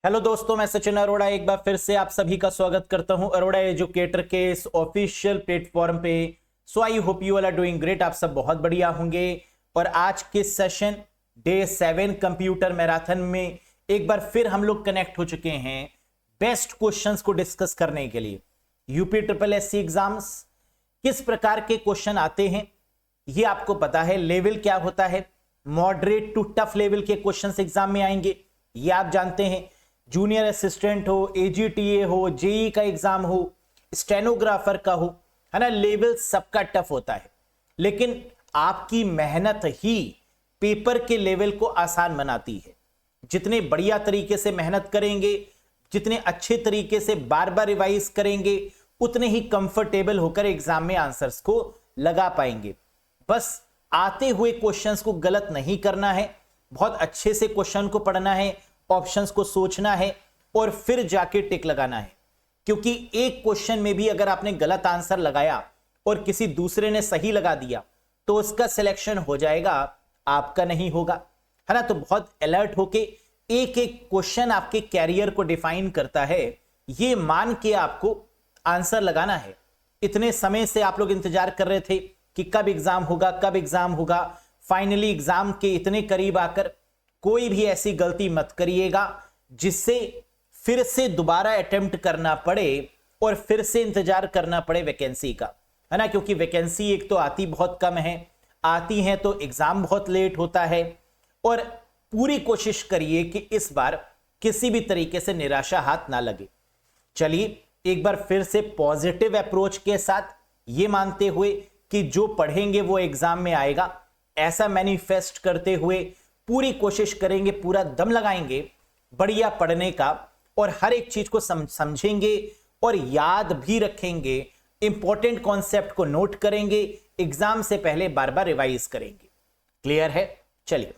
Hello दोस्तों, मैं सचिन अरोड़ा एक बार फिर से आप सभी का स्वागत करता हूं अरोड़ा एजुकेटर के इस ऑफिशियल प्लेटफॉर्म पे। So I hope you all are doing great. आप सब बहुत बढ़िया होंगे। और आज के सेशन डे 7 कंप्यूटर मैराथन में एक बार फिर हम लोग कनेक्ट हो चुके हैं बेस्ट क्वेश्चंस को डिस्कस करने के लिए। यूपी ट्रिपल एससी एग्जाम्स किस प्रकार के क्वेश्चन आते हैं ये आपको पता है। लेवल क्या होता है, मॉडरेट टू टफ लेवल के क्वेश्चंस एग्जाम में आएंगे, ये आप जानते हैं। जूनियर असिस्टेंट हो, एजीटीए हो, जेई का एग्जाम हो, स्टेनोग्राफर का हो, है ना, लेवल सबका टफ होता है। लेकिन आपकी मेहनत ही पेपर के लेवल को आसान बनाती है। जितने बढ़िया तरीके से मेहनत करेंगे, जितने अच्छे तरीके से बार बार रिवाइज करेंगे, उतने ही कंफर्टेबल होकर एग्जाम में आंसर्स को लगा पाएंगे। बस आते हुए क्वेश्चंस को गलत नहीं करना है, बहुत अच्छे से क्वेश्चन को पढ़ना है, ऑप्शंस को सोचना है और फिर जाके टिक लगाना है। क्योंकि एक क्वेश्चन में भी अगर आपने गलत आंसर लगाया और किसी दूसरे ने सही लगा दिया तो उसका सिलेक्शन हो जाएगा, आपका नहीं होगा, है ना। तो बहुत अलर्ट होके एक एक क्वेश्चन आपके कैरियर को डिफाइन करता है, ये मान के आपको आंसर लगाना है। इतने समय से आप लोग इंतजार कर रहे थे कि कब एग्जाम होगा, कब एग्जाम होगा। फाइनली एग्जाम के इतने करीब आकर कोई भी ऐसी गलती मत करिएगा जिससे फिर से दोबारा अटेम्प्ट करना पड़े और फिर से इंतजार करना पड़े वैकेंसी का, है ना। क्योंकि वैकेंसी एक तो आती बहुत कम है, आती है तो एग्जाम बहुत लेट होता है। और पूरी कोशिश करिए कि इस बार किसी भी तरीके से निराशा हाथ ना लगे। चलिए एक बार फिर से पॉजिटिव अप्रोच के साथ ये मानते हुए कि जो पढ़ेंगे वो एग्जाम में आएगा, ऐसा मैनिफेस्ट करते हुए पूरी कोशिश करेंगे, पूरा दम लगाएंगे बढ़िया पढ़ने का और हर एक चीज को समझेंगे और याद भी रखेंगे। इंपॉर्टेंट कॉन्सेप्ट को नोट करेंगे, एग्जाम से पहले बार बार रिवाइज करेंगे। क्लियर है? चलिए,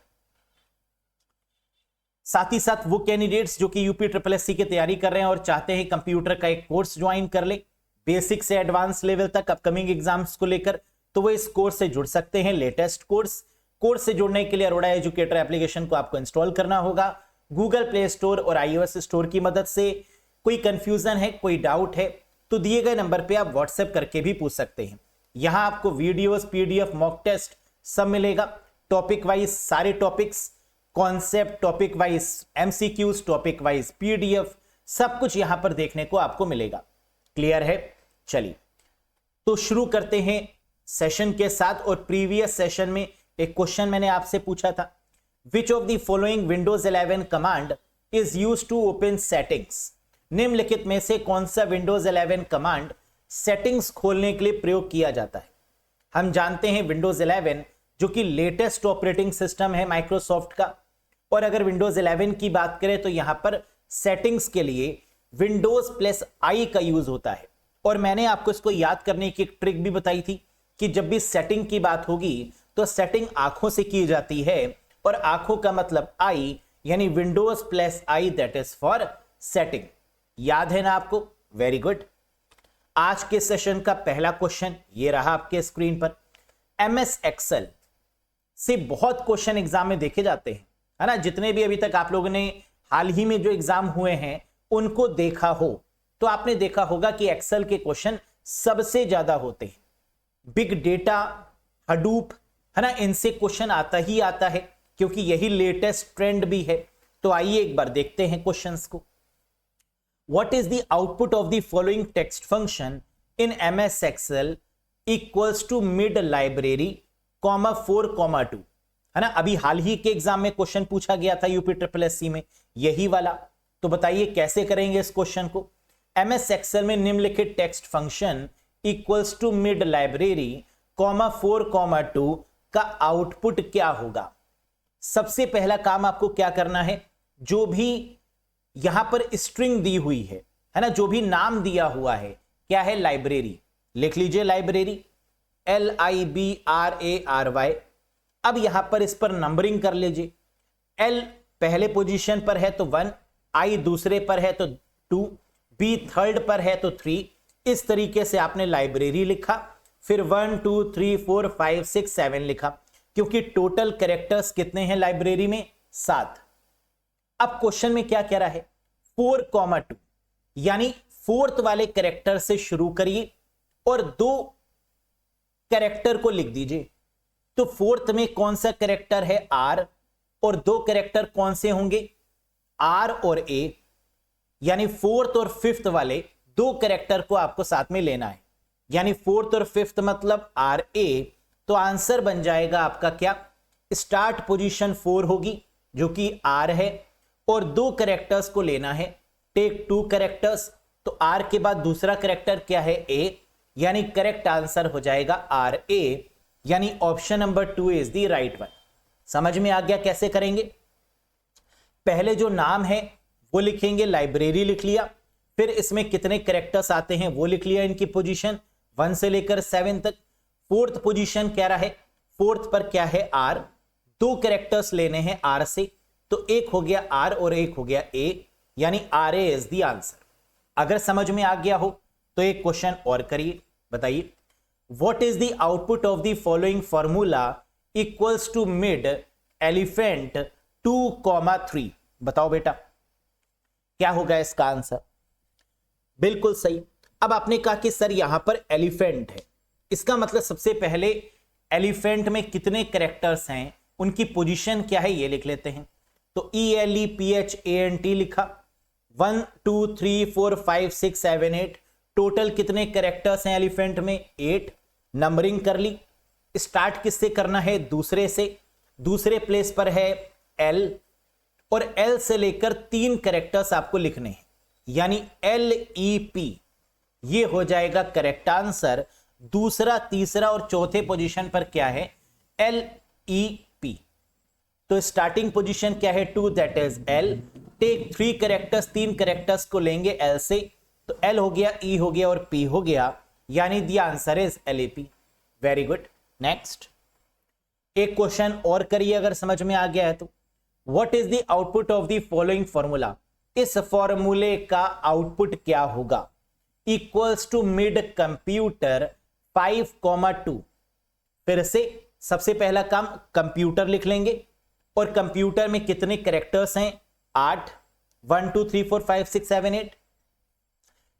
साथ ही साथ वो कैंडिडेट्स जो कि यूपी ट्रिपल एससी की तैयारी कर रहे हैं और चाहते हैं कंप्यूटर का एक कोर्स ज्वाइन कर ले बेसिक से एडवांस लेवल तक अपकमिंग एग्जाम्स को लेकर, तो वो इस कोर्स से जुड़ सकते हैं। लेटेस्ट कोर्स से जुड़ने के लिए अरोड़ा एजुकेटर एप्लीकेशन को आपको इंस्टॉल करना होगा गूगल प्ले स्टोर और iOS स्टोर की मदद से। कोई कंफ्यूजन है, कोई डाउट है तो दिए गए नंबर पे आप व्हाट्सएप करके भी पूछ सकते हैं। यहां आपको वीडियोस, पीडीएफ, मॉक टेस्ट सब मिलेगा। टॉपिक वाइज सारे topics, concept topic wise, MCQs topic wise, PDF, सब कुछ यहां पर देखने को आपको मिलेगा। क्लियर है? चलिए तो शुरू करते हैं सेशन के साथ। और प्रीवियस सेशन में एक क्वेश्चन मैंने आपसे पूछा था, which of the following Windows 11 command is used to open settings. निम्नलिखित में से कौन सा विंडोज 11 कमांड सेटिंग्स खोलने के लिए प्रयोग किया जाता है। हम जानते हैं विंडोज 11 जो कि लेटेस्ट ऑपरेटिंग सिस्टम है माइक्रोसॉफ्ट का, और अगर विंडोज 11 की बात करें तो यहां पर सेटिंग्स के लिए विंडोज प्लस आई का यूज होता है। और मैंने आपको इसको याद करने की एक ट्रिक भी बताई थी कि जब भी सेटिंग की बात होगी तो सेटिंग आंखों से की जाती है, और आंखों का मतलब आई, यानी Windows plus I, that is for setting. याद है ना आपको? Very good. आज के सेशन का पहला क्वेश्चन ये रहा आपके स्क्रीन पर। एमएस एक्सेल से बहुत क्वेश्चन एग्जाम में देखे जाते हैं, है ना। जितने भी अभी तक आप लोगों ने हाल ही में जो एग्जाम हुए हैं उनको देखा हो तो आपने देखा होगा कि एक्सेल के क्वेश्चन सबसे ज्यादा होते हैं। बिग डेटा, हडूप, है ना, इनसे क्वेश्चन आता ही आता है क्योंकि यही लेटेस्ट ट्रेंड भी है। तो आइए एक बार देखते हैं क्वेश्चंस को। What is the output of the following text function in MS Excel equals to mid library, 4,2, है ना। अभी हाल ही के एग्जाम में क्वेश्चन पूछा गया था यूपी ट्रिपल एससी में, यही वाला। तो बताइए कैसे करेंगे इस क्वेश्चन को। एमएस एक्सेल में निम्नलिखित text function equals to mid library, 4,2 का आउटपुट क्या होगा। सबसे पहला काम आपको क्या करना है, जो भी यहां पर स्ट्रिंग दी हुई है ना, जो भी नाम दिया हुआ है, क्या है, लाइब्रेरी। लिख लीजिए लाइब्रेरी, LIBRARY। अब यहां पर इस पर नंबरिंग कर लीजिए। L पहले पोजीशन पर है तो 1, I दूसरे पर है तो 2, B थर्ड पर है तो 3। इस तरीके से आपने लाइब्रेरी लिखा, फिर 1 2 3 4 5 6 7 लिखा, क्योंकि टोटल कैरेक्टर्स कितने हैं लाइब्रेरी में, 7। अब क्वेश्चन में क्या कह रहा है, 4,2 यानी फोर्थ वाले कैरेक्टर से शुरू करिए और दो कैरेक्टर को लिख दीजिए। तो फोर्थ में कौन सा कैरेक्टर है? आर, और दो कैरेक्टर कौन से होंगे? आर और ए, यानी फोर्थ और फिफ्थ वाले दो कैरेक्टर को आपको साथ में लेना है, यानी फोर्थ और फिफ्थ मतलब आर ए। तो आंसर बन जाएगा आपका क्या? स्टार्ट पोजीशन 4 होगी जो कि आर है, और दो कैरेक्टर्स को लेना है, टेक 2 कैरेक्टर्स। तो आर के बाद दूसरा कैरेक्टर क्या है? ए, यानी करेक्ट आंसर हो जाएगा आर ए, यानी option number 2 is the right one. समझ में आ गया कैसे करेंगे? पहले जो नाम है वो लिखेंगे, लाइब्रेरी लिख लिया, फिर इसमें कितने कैरेक्टर्स आते हैं वो लिख लिया, इनकी पोजीशन 1 से लेकर 7 तक। फोर्थ पोजीशन क्या रहा है? फोर्थ पर क्या है? आर, दो कैरेक्टर्स लेने हैं आर से, तो एक हो गया आर और एक हो गया ए, यानी R A is the answer. अगर समझ में आ गया हो तो एक क्वेश्चन और करिए, बताइए what is the output of the following formula equals to mid elephant 2,3। बताओ बेटा क्या होगा इसका आंसर? बिल्कुल सही। अब आपने कहा कि सर यहां पर एलिफेंट है, इसका मतलब सबसे पहले एलिफेंट में कितने कैरेक्टर्स हैं, उनकी पोजीशन क्या है ये लिख लेते हैं। तो ELEPHANT लिखा, 1 2 3 4 5 6 7 8, टोटल कितने कैरेक्टर्स हैं एलिफेंट में? 8। नंबरिंग कर ली। स्टार्ट किससे करना है? दूसरे से। दूसरे प्लेस पर है L, और L से लेकर 3 कैरेक्टर्स आपको लिखने हैं, यानी LEP, ये हो जाएगा करेक्ट आंसर। दूसरा, तीसरा और चौथे पोजीशन पर क्या है? LEP। तो स्टार्टिंग पोजीशन क्या है? 2, that is L। Take 3 characters, 3 characters को लेंगे L से, तो L हो गया, E हो गया और P हो गया, यानी the answer is LEP। Very good. Next एक क्वेश्चन और करिए अगर समझ में आ गया है तो। What is the output of the following formula? इस फॉर्मूले का आउटपुट क्या होगा? Equals to mid computer 5,2। फिर से सबसे पहला काम कंप्यूटर लिख लेंगे, और कंप्यूटर में कितने कैरेक्टर्स हैं? 8। 1 2 3 4 5 6 7 8।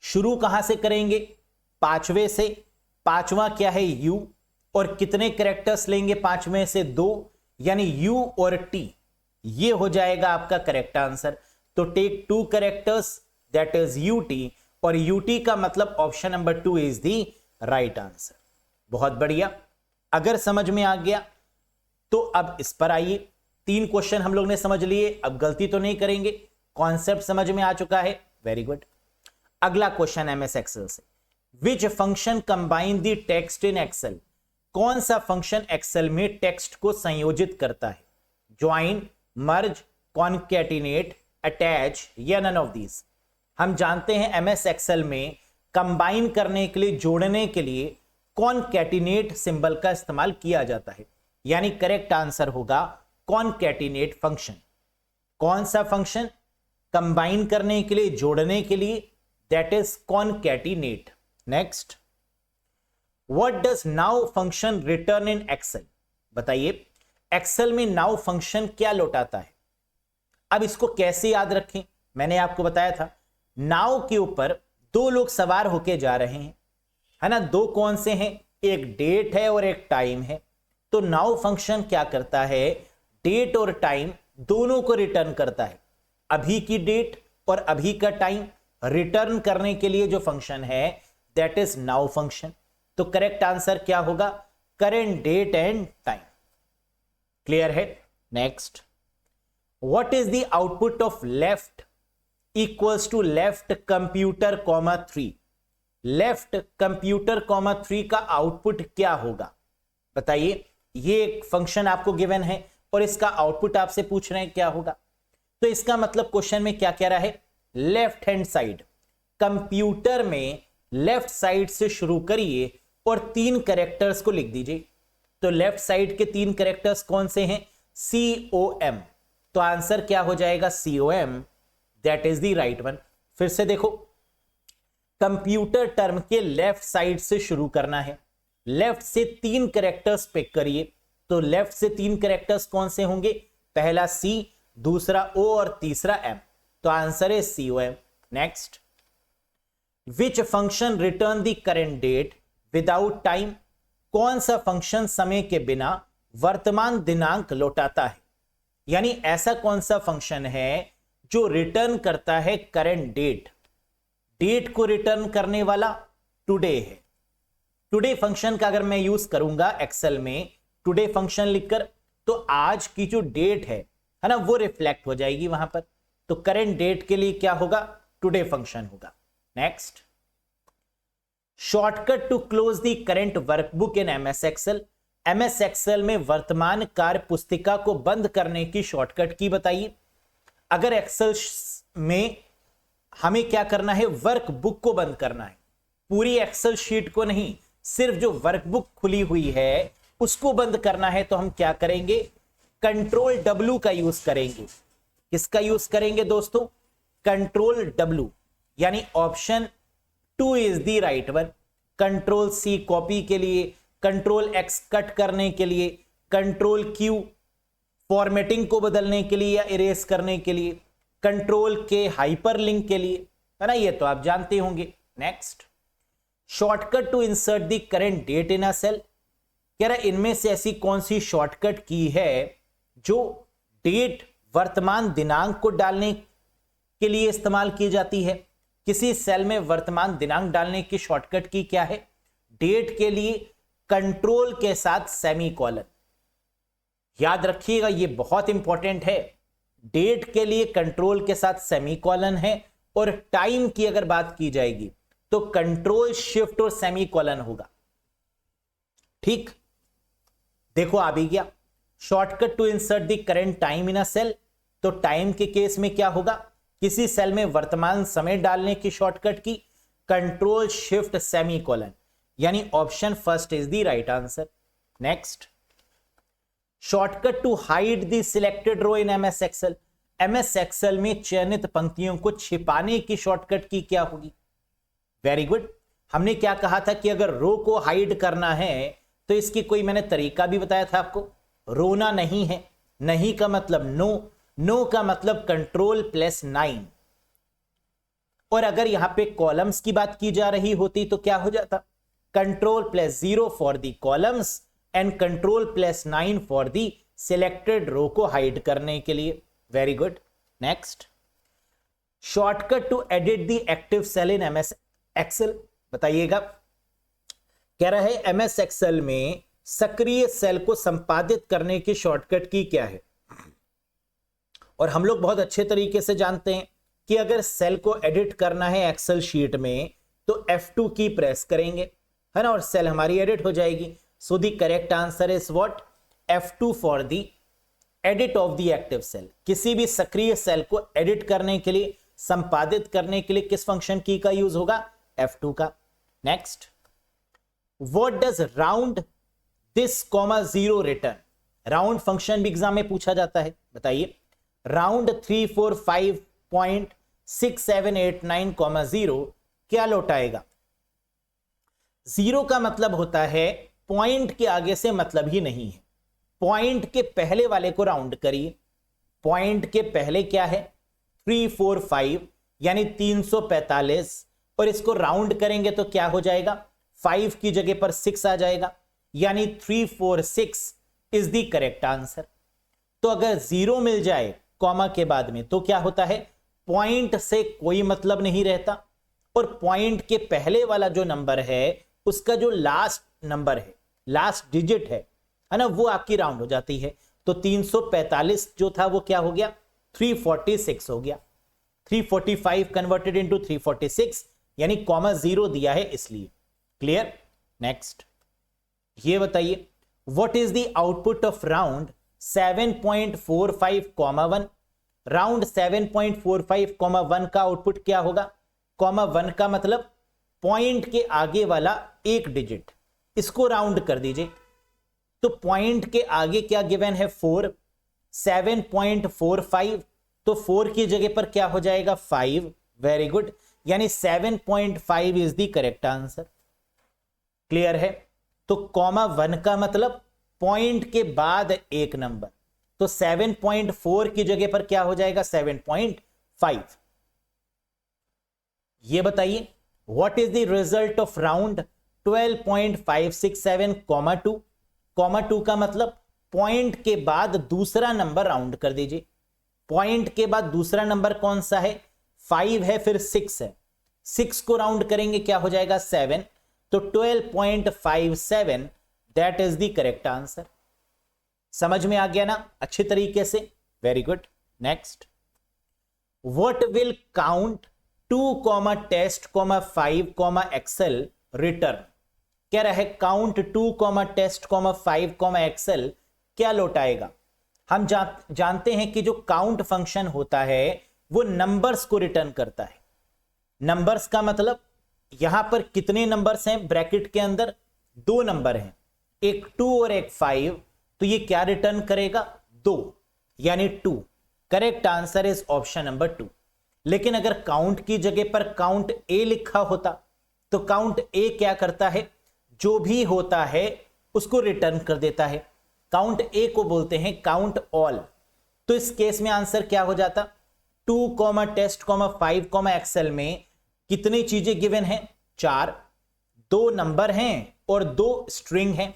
शुरू कहां से करेंगे? पांचवें से। पांचवा क्या है? U, और कितने कैरेक्टर्स लेंगे पांचवें से? 2, यानी U और T, ये हो जाएगा आपका करेक्ट आंसर। तो take 2 characters, that is UT, और UT का मतलब option number 2 is the right answer. बहुत बढ़िया। अगर समझ में आ गया तो अब इस पर आइए। 3 क्वेश्चन हम लोग ने समझ लिए, अब गलती तो नहीं करेंगे, कॉन्सेप्ट समझ में आ चुका है। Very good. अगला क्वेश्चन MS एक्सेल से, which function combine the text in Excel? कौन सा फंक्शन एक्सेल में टेक्स्ट को संयोजित करता है? ज्वाइन, मर्ज, कॉन्कैटिनेट, अटैच, या नन ऑफ दीज? हम जानते हैं MS एक्सेल में कंबाइन करने के लिए, जोड़ने के लिए कॉन्कैटिनेट सिंबल का इस्तेमाल किया जाता है, यानी करेक्ट आंसर होगा कॉन्कैटिनेट फंक्शन। कौन सा फंक्शन? कंबाइन करने के लिए, जोड़ने के लिए, that is concatenate. Next, what does now function return in Excel? बताइए एक्सेल में नाउ फंक्शन क्या लौटाता है? अब इसको कैसे याद रखें? मैंने आपको बताया था, नाउ के ऊपर 2 लोग सवार होके जा रहे हैं, है ना। 2 कौन से हैं? एक डेट है और एक टाइम है। तो नाउ फंक्शन क्या करता है? डेट और टाइम दोनों को रिटर्न करता है। अभी की डेट और अभी का टाइम रिटर्न करने के लिए जो फंक्शन है, दैट इज नाउ फंक्शन। तो करेक्ट आंसर क्या होगा? Current date and time. Clear है? Next, what is the output of left equals to left computer comma 3? Left computer comma 3 का आउटपुट क्या होगा? बताइए। ये एक फंक्शन आपको गिवन है और इसका आउटपुट आपसे पूछ रहे हैं क्या होगा। तो इसका मतलब क्वेश्चन में क्या कह रहा है? लेफ्ट हैंड साइड, कंप्यूटर में लेफ्ट साइड से शुरू करिए और 3 कैरेक्टर्स को लिख दीजिए। तो लेफ्ट साइड के 3 कैरेक्टर्स कौन से हैं? COM। तो आंसर क्या हो जाएगा? COM, that is the right one. फिर से देखो, कंप्यूटर टर्म के लेफ्ट साइड से शुरू करना है, लेफ्ट से 3 कैरेक्टर्स पिक करिए। तो लेफ्ट से 3 कैरेक्टर्स कौन से होंगे? पहला C, दूसरा O और तीसरा M। तो आंसर है COM। Next, which function return the current date without time, कौन सा फंक्शन समय के बिना वर्तमान दिनांक लौटाता है, यानी ऐसा कौन सा फंक्शन है जो रिटर्न करता है करंट डेट, डेट को रिटर्न करने वाला टुडे है। टुडे फंक्शन का अगर मैं यूज करूंगा एक्सेल में टुडे फंक्शन लिखकर, तो आज की जो डेट है ना, वो रिफ्लेक्ट हो जाएगी वहां पर। तो करंट डेट के लिए क्या होगा, टुडे फंक्शन होगा। Next, shortcut to close the current workbook in MS Excel, MS Excel में वर्तमान कार्य पुस्तिका को बंद करने की शॉर्टकट की बताइए। अगर एक्सेल में हमें क्या करना है, वर्कबुक को बंद करना है, पूरी एक्सेल शीट को नहीं, सिर्फ जो वर्कबुक खुली हुई है उसको बंद करना है, तो हम क्या करेंगे, कंट्रोल W का यूज करेंगे। किसका यूज करेंगे दोस्तों, कंट्रोल W, यानी option 2 is the right one. Control C copy के लिए, कंट्रोल X कट करने के लिए, कंट्रोल Q फॉर्मेटिंग को बदलने के लिए या इरेज करने के लिए, कंट्रोल K हाइपरलिंक के लिए, है ना, ये तो आप जानते होंगे। Next, shortcut to insert the current date in a cell, कह रहा इनमें से ऐसी कौन सी शॉर्टकट की है जो डेट वर्तमान दिनांक को डालने के लिए इस्तेमाल की जाती है। किसी सेल में वर्तमान दिनांक डालने की शॉर्टकट की क्या है, डेट के लिए कंट्रोल के साथ सेमीकोलन। याद रखिएगा, ये बहुत इंपॉर्टेंट है। डेट के लिए कंट्रोल के साथ सेमीकोलन है, और टाइम की अगर बात की जाएगी तो कंट्रोल शिफ्ट और सेमीकोलन होगा। ठीक, देखो आ भी गया। Shortcut to insert the current time in a cell, तो टाइम के केस में क्या होगा, किसी सेल में वर्तमान समय डालने की शॉर्टकट की कंट्रोल शिफ्ट सेमीकोलन, यानी option first is the right answer. Next, shortcut to hide the selected row in MS Excel, MS Excel में चयनित पंक्तियों को छिपाने की शॉर्टकट की क्या होगी। वेरी गुड, हमने क्या कहा था कि अगर रो को हाइड करना है तो इसकी कोई मैंने तरीका भी बताया था आपको। रोना नहीं है, नहीं का मतलब नो, नो का मतलब कंट्रोल +9, और अगर यहां पे कॉलम्स की बात की जा रही होती तो क्या हो जाता, control +0 for the columns and control +9 for the selected row को हाइड करने के लिए। Very good. Next, shortcut to edit the active cell in MS Excel, बताइएगा। कह रहा है MS एक्सेल में सक्रिय सेल को संपादित करने की शॉर्टकट की क्या है। और हम लोग बहुत अच्छे तरीके से जानते हैं कि अगर सेल को एडिट करना है एक्सेल शीट में तो F2 की प्रेस करेंगे, है ना, और सेल हमारी एडिट हो जाएगी। So the correct answer is what, F2 for the edit of the active cell. किसी भी सक्रिय सेल को एडिट करने के लिए, संपादित करने के लिए किस फंक्शन की का यूज होगा, F2 का। Next, what does round this comma 0 return, round function भी एग्जाम में पूछा जाता है, बताइए। राउंड 3456789,0 क्या लौटाएगा। 0 का मतलब होता है पॉइंट के आगे से मतलब ही नहीं है, पॉइंट के पहले वाले को राउंड करिए। पॉइंट के पहले क्या है, 345 यानी 345, और इसको राउंड करेंगे तो क्या हो जाएगा, 5 की जगह पर 6 आ जाएगा, यानी 346 इज द करेक्ट आंसर। तो अगर 0 मिल जाए कॉमा के बाद में तो क्या होता है, पॉइंट से कोई मतलब नहीं रहता, और पॉइंट के पहले वाला जो नंबर है उसका जो लास्ट नंबर है, लास्ट डिजिट है ना, वो आपकी राउंड हो जाती है। तो 345 जो था वो क्या हो गया, 346 हो गया। 345 कन्वर्टेड इनटू 346, यानी कॉमा 0 दिया है इसलिए। क्लियर। नेक्स्ट, ये बताइए, what is the output of round 7.45, 1। Round 7.45, 1 का आउटपुट क्या होगा, कॉमा 1 का मतलब पॉइंट के आगे वाला एक डिजिट, इसको राउंड कर दीजिए। तो पॉइंट के आगे क्या गिवन है, 4, 7.45, तो 4 की जगह पर क्या हो जाएगा, 5। वेरी गुड, यानी 7.5 is the correct answer. Clear है। तो कॉमा 1 का मतलब पॉइंट के बाद एक नंबर, तो 7.4 की जगह पर क्या हो जाएगा, 7.5। 5। ये बताइए what is the result of round 12.567, 2 का मतलब पॉइंट के बाद दूसरा नंबर राउंड कर दीजिए। पॉइंट के बाद दूसरा नंबर कौन सा है? 5 है, फिर 6 है। 6 को राउंड करेंगे क्या हो जाएगा? 7। तो 12.57 that is the correct answer. समझ में आ गया ना अच्छे तरीके से? Very good. Next, what will count 2, test, 5, Excel return? कह रहा है काउंट 2, टेस्ट, 5, एक्सेल क्या लौटाएगा? हम जानते हैं कि जो काउंट फंक्शन होता है वो नंबर्स को रिटर्न करता है। नंबर्स का मतलब यहां पर कितने नंबर्स हैं? ब्रैकेट के अंदर 2 नंबर हैं, एक 2 और एक 5, तो ये क्या रिटर्न करेगा? 2, यानी 2। Correct answer is option number 2। लेकिन अगर काउंट की जगह पर काउंट ए लिखा होता तो काउंट ए क्या करता है? जो भी होता है उसको रिटर्न कर देता है। काउंट ए को बोलते हैं काउंट ऑल। तो इस केस में आंसर क्या हो जाता? 2, टेस्ट, 5, एक्सेल में कितनी चीजें गिवन हैं? 4। 2 नंबर हैं और 2 स्ट्रिंग हैं।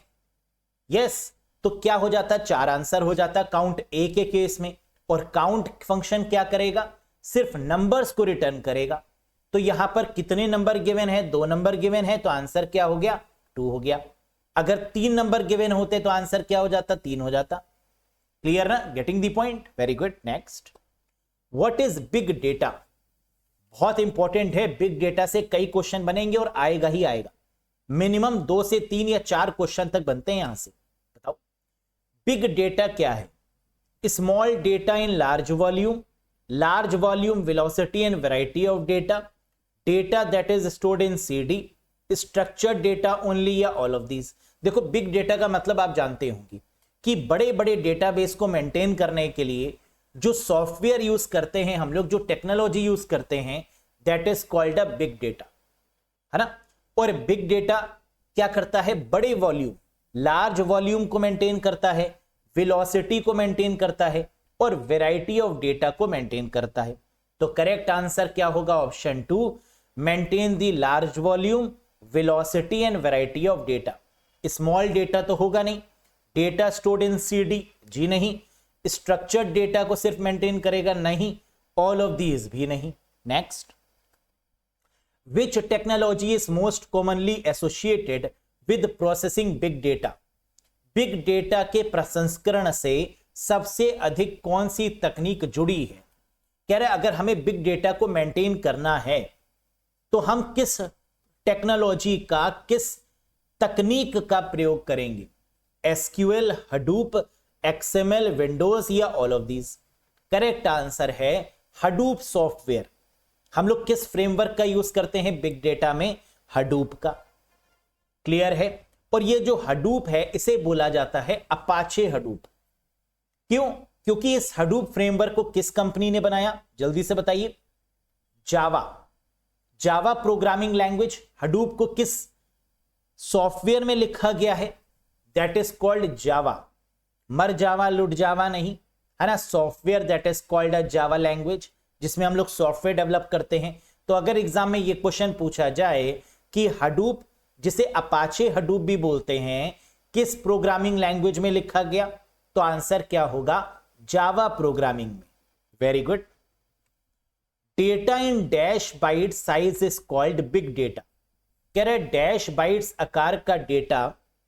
यस, तो क्या हो जाता? 4 आंसर हो जाता काउंट ए के केस में। और काउंट फंक्शन क्या करेगा? सिर्फ नंबर्स को रिटर्न करेगा। तो यहां पर कितने नंबर गिवन है? 2 नंबर गिवन है, तो आंसर क्या हो गया? 2 हो गया। अगर 3 नंबर गिवन होते तो आंसर क्या हो जाता? 3 हो जाता। क्लियर ना? Getting the point? Very good. Next, what is big data? बहुत इंपॉर्टेंट है। बिग डेटा से कई क्वेश्चन बनेंगे और आएगा ही आएगा। मिनिमम 2 से 3 या 4 क्वेश्चन तक बनते हैं यहां से। बताओ बिग डेटा क्या है? Small data in large volume, large volume, velocity and variety of data, data that is stored in CD, structured data only या all of these। देखो बिग डेटा का मतलब आप जानते होंगे कि बड़े बड़े डेटाबेस को मेंटेन करने के लिए जो सॉफ्टवेयर यूज करते हैं हम लोग, जो टेक्नोलॉजी यूज करते हैं, that is called a big data, है ना। और बिग डेटा क्या करता है? बड़े वॉल्यूम, लार्ज वॉल्यूम को मेंटेन करता है, वेलोसिटी को मेंटेन करता है और वैरायटी ऑफ डेटा को मेंटेन करता है। तो करेक्ट आंसर क्या होगा? Option 2, maintain the large volume, velocity and variety of data. Small data तो होगा नहीं। डेटा स्टोर्ड इन सीडी, जी नहीं। स्ट्रक्चर्ड डेटा को सिर्फ मेंटेन करेगा, नहीं। ऑल ऑफ दीज भी नहीं। Next, which technology is most commonly associated with processing big data? Big data के प्रसंस्करण से सबसे अधिक कौन सी तकनीक जुड़ी है? कह रहे अगर हमें बिग डेटा को मेंटेन करना है तो हम किस टेक्नोलॉजी का, किस तकनीक का प्रयोग करेंगे? एसक्यूएल, हडूप, एक्सएमएल, विंडोज या all of these? Correct answer है हडूप सॉफ्टवेयर। हम लोग किस फ्रेमवर्क का यूज करते हैं बिग डेटा में? हडूप का। क्लियर है? और ये जो हडूप है इसे बोला जाता है अपाचे हडूप। क्यों? क्योंकि इस हडूप फ्रेमवर्क को किस कंपनी ने बनाया? जल्दी से बताइए। Java. Java programming language. Hadoop को किस सॉफ्टवेयर में लिखा गया है? That is called Java. मर जावा लुट जावा नहीं, है ना। Software that is called a Java language, जिसमें हम लोग सॉफ्टवेयर डेवलप करते हैं। तो अगर एग्जाम में ये क्वेश्चन पूछा जाए कि हडूप, जिसे अपाचे हडूप भी बोलते हैं, किस प्रोग्रामिंग लैंग्वेज में लिखा गया, तो आंसर क्या होगा? जावा प्रोग्रामिंग में। Very good. Data in dash byte size is called big data. कह रहे डैश बाइट्स आकार का डेटा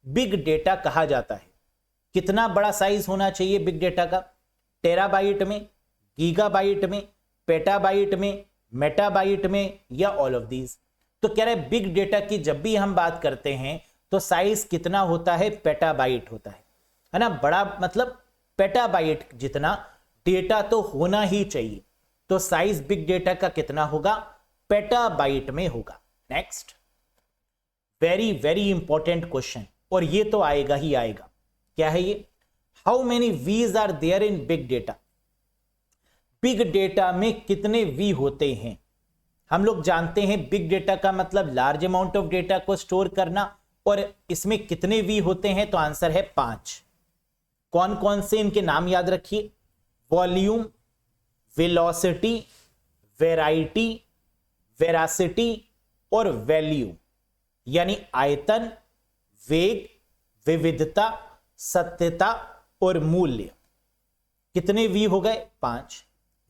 बिग डेटा कहा जाता है। कितना बड़ा साइज होना चाहिए बिग डेटा का? टेराबाइट में, गीगाबाइट में, पेटाबाइट में, मेटाबाइट में या ऑल ऑफ दीज? तो कह रहे बिग डेटा की जब भी हम बात करते हैं तो साइज कितना होता है? पेटाबाइट होता है ना। बड़ा मतलब पेटाबाइट जितना डेटा तो होना ही चाहिए। तो साइज बिग डेटा का कितना होगा? पेटाबाइट में होगा। Next, very very important question, और ये तो आएगा ही आएगा। क्या है ये? How many Vs are there in big data? Big data में कितने वी होते हैं? हम लोग जानते हैं बिग डेटा का मतलब लार्ज अमाउंट ऑफ डेटा को स्टोर करना, और इसमें कितने वी होते हैं? तो आंसर है 5। कौन कौन से? इनके नाम याद रखिए। वॉल्यूम, वेलोसिटी, वेराइटी, वेरासिटी और वैल्यू, यानी आयतन, वेग, विविधता, सत्यता और मूल्य। कितने वी हो गए? 5।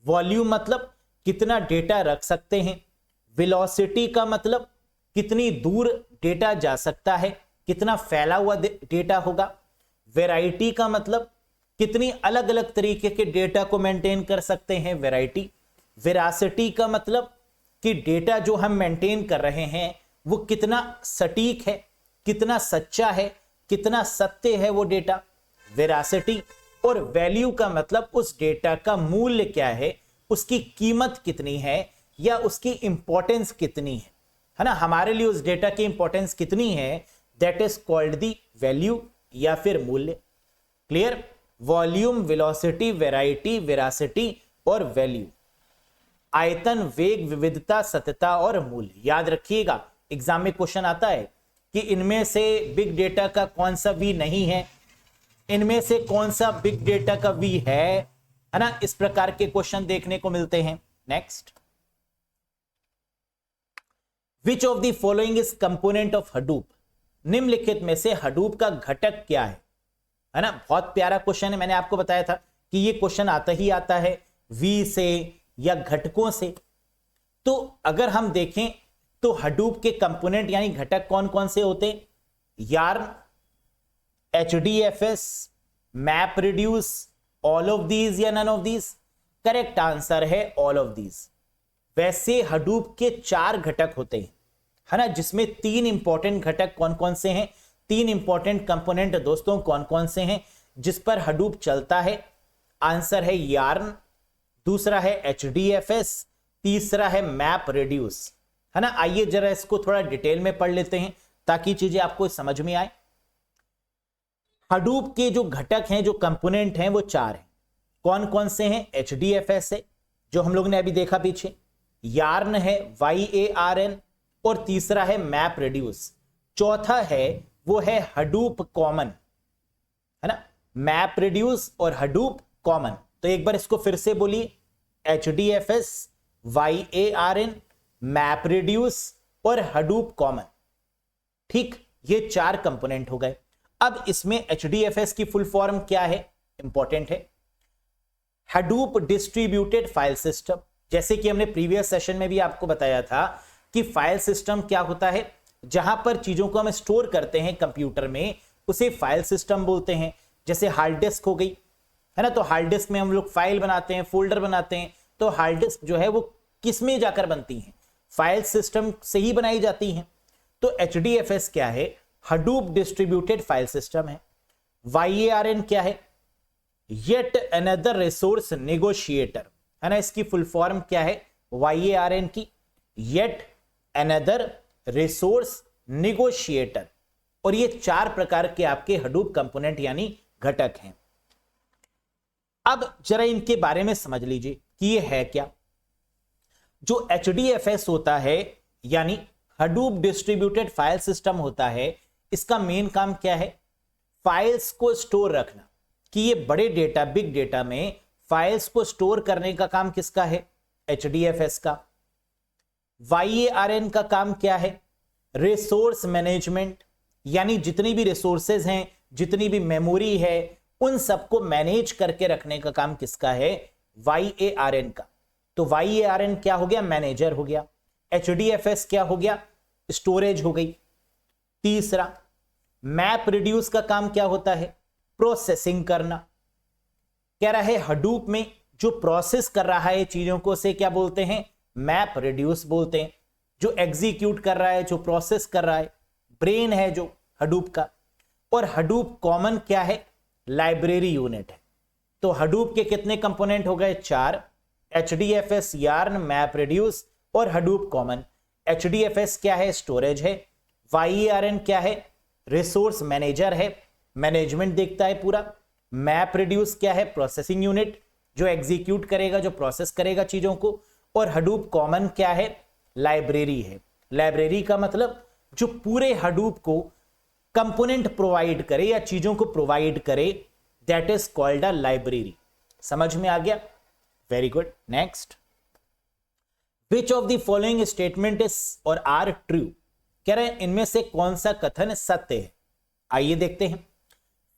वॉल्यूम मतलब कितना डेटा रख सकते हैं। वेलोसिटी का मतलब कितनी दूर डेटा जा सकता है, कितना फैला हुआ डेटा होगा। वैरायटी का मतलब कितनी अलग अलग तरीके के डेटा को मेंटेन कर सकते हैं, वैरायटी। वेरासिटी का मतलब कि डेटा जो हम मेंटेन कर रहे हैं वो कितना सटीक है, कितना सच्चा है, कितना सत्य है वो डेटा, वेरासिटी। और वैल्यू का मतलब उस डेटा का मूल्य क्या है, उसकी कीमत कितनी है या उसकी इंपॉर्टेंस कितनी है ना, हमारे लिए उस डेटा की इंपॉर्टेंस कितनी है, that is called the value या फिर मूल्य। Clear? Volume, velocity, variety, veracity और वैल्यू। आयतन, वेग, विविधता, सत्यता और मूल्य। याद रखिएगा, एग्जाम में क्वेश्चन आता है कि इनमें से बिग डेटा का कौन सा वी नहीं है, इनमें से कौन सा बिग डेटा का वी है ना, इस प्रकार के क्वेश्चन देखने को मिलते हैं। Next, which of the following is component of Hadoop? निम्नलिखित में से हडूप का घटक क्या है ना। बहुत प्यारा क्वेश्चन है, मैंने आपको बताया था कि ये क्वेश्चन आता ही आता है वी से या घटकों से। तो अगर हम देखें तो हडूप के कंपोनेंट यानी घटक कौन कौन से होते हैं? YARN, HDFS, map reduce, all of these या none of these? Correct answer है ऑल ऑफ दीज। वैसे हडूप के 4 घटक होते हैं है ना, जिसमें 3 इंपॉर्टेंट घटक कौन कौन से हैं, 3 इंपॉर्टेंट कंपोनेंट दोस्तों कौन कौन से हैं जिस पर हडूप चलता है? आंसर है यार्न, दूसरा है HDFS, तीसरा है मैप रिड्यूस, है ना। आइए जरा इसको थोड़ा डिटेल में पढ़ लेते हैं ताकि चीजें आपको समझ में आए। हडूप के जो घटक हैं, जो कंपोनेंट हैं, वो 4 हैं। कौन कौन से हैं? HDFS है जो हम लोग ने अभी देखा पीछे, यार्न है YARN, और तीसरा है मैप रिड्यूस, चौथा है वो है हडूप कॉमन, है ना। मैप रिड्यूस और हडूप कॉमन। तो एक बार इसको फिर से बोलिए, HDFS, YARN, मैप रिड्यूस और हडूप कॉमन। ठीक, ये 4 कंपोनेंट हो गए। अब इसमें HDFS की फुल फॉर्म क्या है? इंपॉर्टेंट है, हडूप डिस्ट्रीब्यूटेड फाइल सिस्टम। जैसे कि हमने प्रीवियस सेशन में भी आपको बताया था कि फाइल सिस्टम क्या होता है, जहां पर चीजों को हम स्टोर करते हैं कंप्यूटर में, उसे फाइल सिस्टम बोलते हैं। जैसे हार्ड डिस्क हो गई, है ना, तो हार्ड डिस्क में हम लोग फाइल बनाते हैं, फोल्डर बनाते हैं। तो हार्ड डिस्क जो है वो किस में जाकर बनती है? फाइल सिस्टम से ही बनाई जाती है। तो HDFS क्या है? हडूप डिस्ट्रीब्यूटेड फाइल सिस्टम है। YARN क्या है? येट अनदर रिसोर्स नेगोशिएटर, है ना। इसकी फुल फॉर्म क्या है YARN की? Yet another resource negotiator. और ये 4 प्रकार के आपके हडूप कंपोनेंट यानी घटक हैं। अब जरा इनके बारे में समझ लीजिए कि ये है क्या। जो HDFS होता है यानी हडूप डिस्ट्रीब्यूटेड फाइल सिस्टम होता है, इसका मेन काम क्या है? फाइल्स को स्टोर रखना। कि ये बड़े डेटा, बिग डेटा में फाइल्स को स्टोर करने का काम किसका है? HDFS का। YARN का काम क्या है? रिसोर्स मैनेजमेंट, यानी जितनी भी रिसोर्सेज हैं, जितनी भी मेमोरी है, उन सबको मैनेज करके रखने का काम किसका है? YARN का। तो YARN क्या हो गया? मैनेजर हो गया। HDFS क्या हो गया? स्टोरेज हो गई। तीसरा, मैप रिड्यूस का काम क्या होता है? प्रोसेसिंग करना। कह रहा है हडूप में जो प्रोसेस कर रहा है चीजों को, से क्या बोलते हैं? मैप रिड्यूस बोलते हैं। जो एग्जीक्यूट कर रहा है, जो प्रोसेस कर रहा है, ब्रेन है जो हडूप का। और हडूप कॉमन क्या है? लाइब्रेरी यूनिट है। तो हडूप के कितने कंपोनेंट हो गए? 4। HDFS, यार्न, मैप रिड्यूस और हडूप कॉमन। HDFS क्या है? स्टोरेज है। YARN क्या है? रिसोर्स मैनेजर है, मैनेजमेंट देखता है पूरा। मैप रिड्यूस क्या है? प्रोसेसिंग यूनिट, जो एग्जीक्यूट करेगा, जो प्रोसेस करेगा चीजों को। और हडूप कॉमन क्या है? लाइब्रेरी है। लाइब्रेरी का मतलब जो पूरे हडूप को कंपोनेंट प्रोवाइड करे या चीजों को प्रोवाइड करे, that is called a library. समझ में आ गया? Very good. Next, which of the following statement is और आर ट्रू, कह रहे हैं इनमें से कौन सा कथन सत्य है। आइए देखते हैं।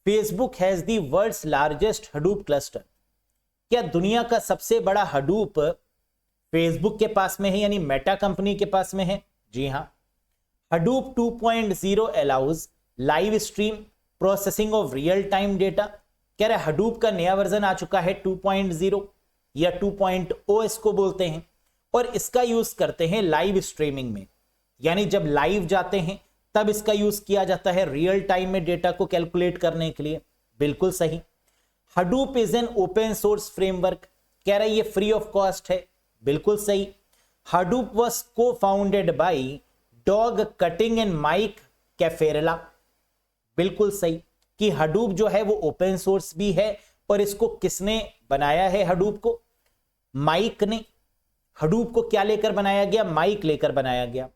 Facebook has the world's largest Hadoop cluster, क्या दुनिया का सबसे बड़ा हडूप फेसबुक के पास में है, यानी मेटा कंपनी के पास में है? जी हां। Hadoop 2.0 allows live stream processing of real time data, कह रहे हडूप का नया वर्जन आ चुका है 2.0 या 2.0 इसको बोलते हैं, और इसका यूज करते हैं लाइव स्ट्रीमिंग में, यानी जब लाइव जाते हैं तब इसका यूज किया जाता है रियल टाइम में डेटा को कैलकुलेट करने के लिए। बिल्कुल सही। Hadoop is an open source framework, कह रहे ये फ्री ऑफ कॉस्ट है। बिल्कुल सही। Hadoop was cofounded by Doug Cutting and Mike Cafarella, बिल्कुल सही कि हडूप जो है वो ओपन सोर्स भी है, और इसको किसने बनाया है? हडूप को माइक ने। हडूप को क्या लेकर बनाया गया? माइक लेकर बनाया गया।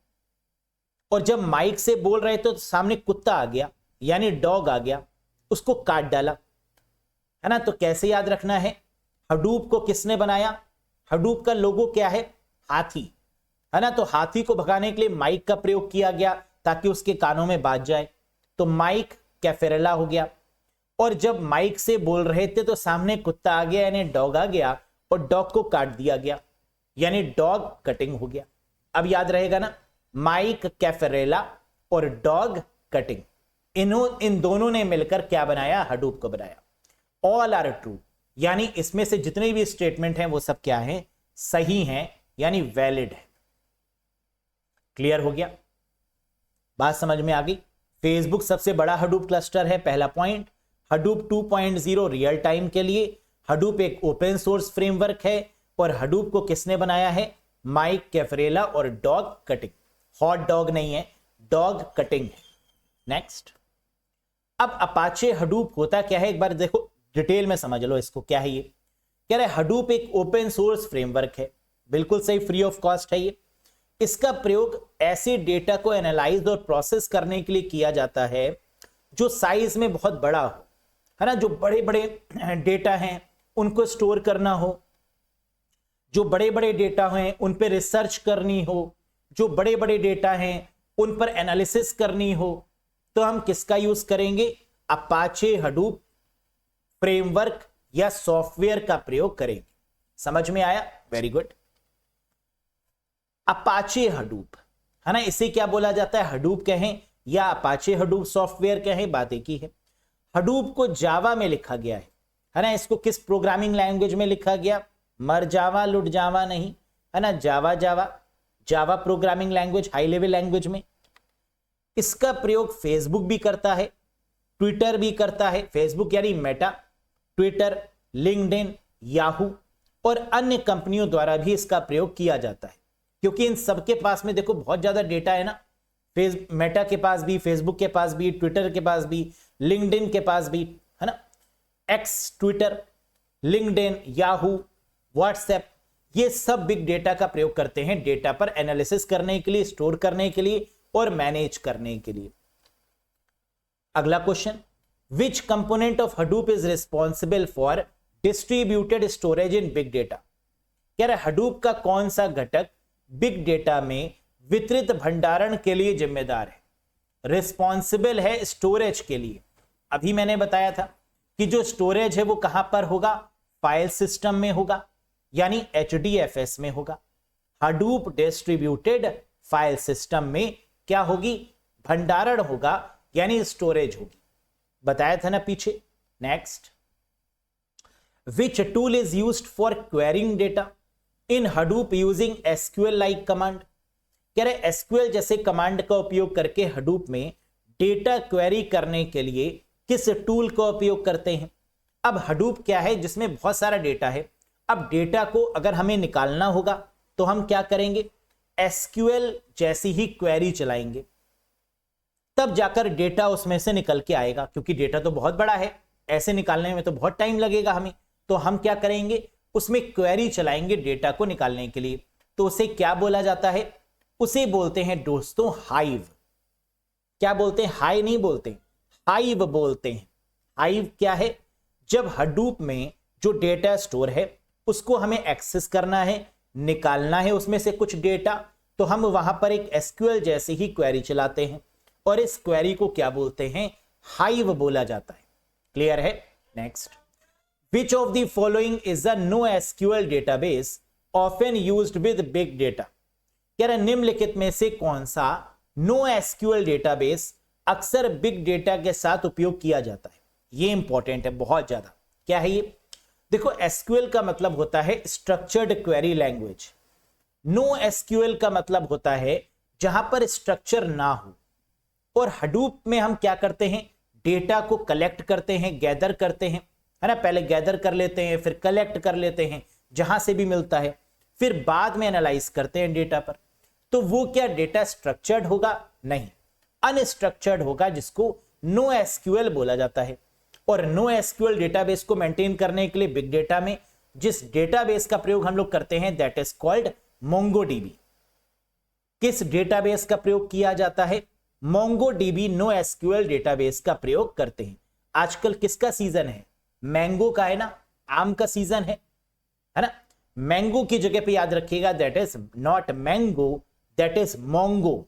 और जब माइक से बोल रहे थे तो सामने कुत्ता आ गया, यानी डॉग आ गया, उसको काट डाला, है ना। तो कैसे याद रखना है? हडूप को किसने बनाया? हडूप का लोगो क्या है? हाथी, है ना। तो हाथी को भगाने के लिए माइक का प्रयोग किया गया ताकि उसके कानों में बाज जाए, तो माइक कैफेरेला हो गया। और जब माइक से बोल रहे थे तो सामने कुत्ता आ गया, यानी डॉग आ गया, और डॉग को काट दिया गया, यानी डॉग कटिंग हो गया। अब याद रहेगा ना, माइक कैफेरेला और डॉग कटिंग, इन दोनों ने मिलकर क्या बनाया? हडूप को बनाया। ऑल आर ट्रू, यानी इसमें से जितने भी स्टेटमेंट हैं वो सब क्या हैं? सही हैं, यानी वैलिड है। क्लियर हो गया? बात समझ में आ गई? फेसबुक सबसे बड़ा हडूप क्लस्टर है, पहला पॉइंट। हडूप 2.0 रियल टाइम के लिए। हडूप एक ओपन सोर्स फ्रेमवर्क है, और हडूप को किसने बनाया है? माइक कैफरेला और डॉग कटिंग। हॉट डॉग नहीं है, डॉग कटिंग है। नेक्स्ट। अब अपाचे हडूप होता क्या है, एक बार देखो डिटेल में समझ लो इसको, क्या है ये? कह रहे हडूप एक ओपन सोर्स फ्रेमवर्क है, बिल्कुल सही, फ्री ऑफ कॉस्ट है ये। इसका प्रयोग ऐसे डेटा को एनालाइज और प्रोसेस करने के लिए किया जाता है जो साइज में बहुत बड़ा हो, है ना। जो बड़े बड़े डेटा हैं उनको स्टोर करना हो, जो बड़े बड़े डेटा हैं उन पर रिसर्च करनी हो, जो बड़े बड़े डेटा हैं उन पर एनालिसिस करनी हो, तो हम किसका यूज करेंगे? अपाचे हडूप फ्रेमवर्क या सॉफ्टवेयर का प्रयोग करेंगे। समझ में आया? Very good. अपाचे हडूप, है ना, इसे क्या बोला जाता है? हडूप कहें या अपाचे हडूप सॉफ्टवेयर कहें, बात एक ही है। हडूप को जावा में लिखा गया है ना। इसको किस प्रोग्रामिंग लैंग्वेज में लिखा गया? मर जावा लुट जावा नहीं, है ना। जावा programming language, high level language में। इसका प्रयोग फेसबुक भी करता है, ट्विटर भी करता है। फेसबुक यानी मेटा, ट्विटर, लिंक्डइन, याहू और अन्य कंपनियों द्वारा भी इसका प्रयोग किया जाता है, क्योंकि इन सबके पास में देखो बहुत ज्यादा डेटा है ना। मेटा के पास भी, फेसबुक के पास भी, ट्विटर के पास भी, लिंक्डइन के पास भी, है ना। X, Twitter, LinkedIn, Yahoo, WhatsApp, ये सब बिग डेटा का प्रयोग करते हैं डेटा पर एनालिसिस करने के लिए, स्टोर करने के लिए और मैनेज करने के लिए। अगला question, which component of Hadoop is responsible for distributed storage in big data? कह रहे हडूप का कौन सा घटक बिग डेटा में वितरित भंडारण के लिए जिम्मेदार है? रिस्पॉन्सिबल है स्टोरेज के लिए। अभी मैंने बताया था कि जो स्टोरेज है वो कहां पर होगा? फाइल सिस्टम में होगा, यानी HDFS में होगा। हडूप डिस्ट्रीब्यूटेड फाइल सिस्टम में क्या होगी? भंडारण होगा, यानी स्टोरेज होगी। बताया था ना पीछे। Next, which tool is used for quarrying data in Hadoop using SQL like command? कह रहे SQL जैसे कमांड का उपयोग करके हडूप में डेटा क्वेरी करने के लिए किस टूल का उपयोग करते हैं? अब हडूप क्या है? जिसमें बहुत सारा डेटा है। अब डेटा को अगर हमें निकालना होगा तो हम क्या करेंगे? SQL जैसी ही क्वेरी चलाएंगे, तब जाकर डेटा उसमें से निकल के आएगा, क्योंकि डेटा तो बहुत बड़ा है, ऐसे निकालने में तो बहुत टाइम लगेगा हमें। तो हम क्या करेंगे? उसमें क्वेरी चलाएंगे डेटा को निकालने के लिए। तो उसे क्या बोला जाता है? उसे बोलते हैं दोस्तों हाइव। क्या बोलते हैं? हाई नहीं बोलते, हाइव बोलते हैं। हाइव क्या है? जब हडूप में जो डेटा स्टोर है उसको हमें एक्सेस करना है, निकालना है उसमें से कुछ डेटा, तो हम वहां पर एक एसक्यूएल जैसी ही क्वेरी चलाते हैं और इस क्वेरी को क्या बोलते हैं, हाइव बोला जाता है। क्लियर है? Next, which of the following is a no SQL database often used with big data. कह रहा निम्नलिखित में से कौन सा नो एसक्यूएल डेटाबेस अक्सर बिग डेटा के साथ उपयोग किया जाता है। ये इंपॉर्टेंट है बहुत ज्यादा। क्या है ये? देखो, एसक्यूएल का मतलब होता है structured query language. No SQL का मतलब होता है जहां पर स्ट्रक्चर ना हो। और हडूप में हम क्या करते हैं, डेटा को कलेक्ट करते हैं, गैदर करते हैं, है ना। पहले गैदर कर लेते हैं, फिर कलेक्ट कर लेते हैं जहां से भी मिलता है, फिर बाद में एनालाइज करते हैं डेटा पर। तो वो क्या डेटा स्ट्रक्चर्ड होगा? नहीं, अनस्ट्रक्चर्ड होगा, जिसको नो एसक्यूएल बोला जाता है। और नो एसक्यूएल डेटाबेस को मेंटेन करने के लिए बिग डेटा में जिस डेटाबेस का प्रयोग हम लोग करते हैं दैट इज कॉल्ड मोंगोडीबी। किस डेटाबेस का प्रयोग किया जाता है? मोंगोडीबी नो एसक्यूएल डेटाबेस का प्रयोग करते हैं। आजकल किसका सीजन है? मैंगो का है ना, आम का सीजन है ना। मैंगो की जगह पे याद रखिएगा that is not mango, that is Mongo.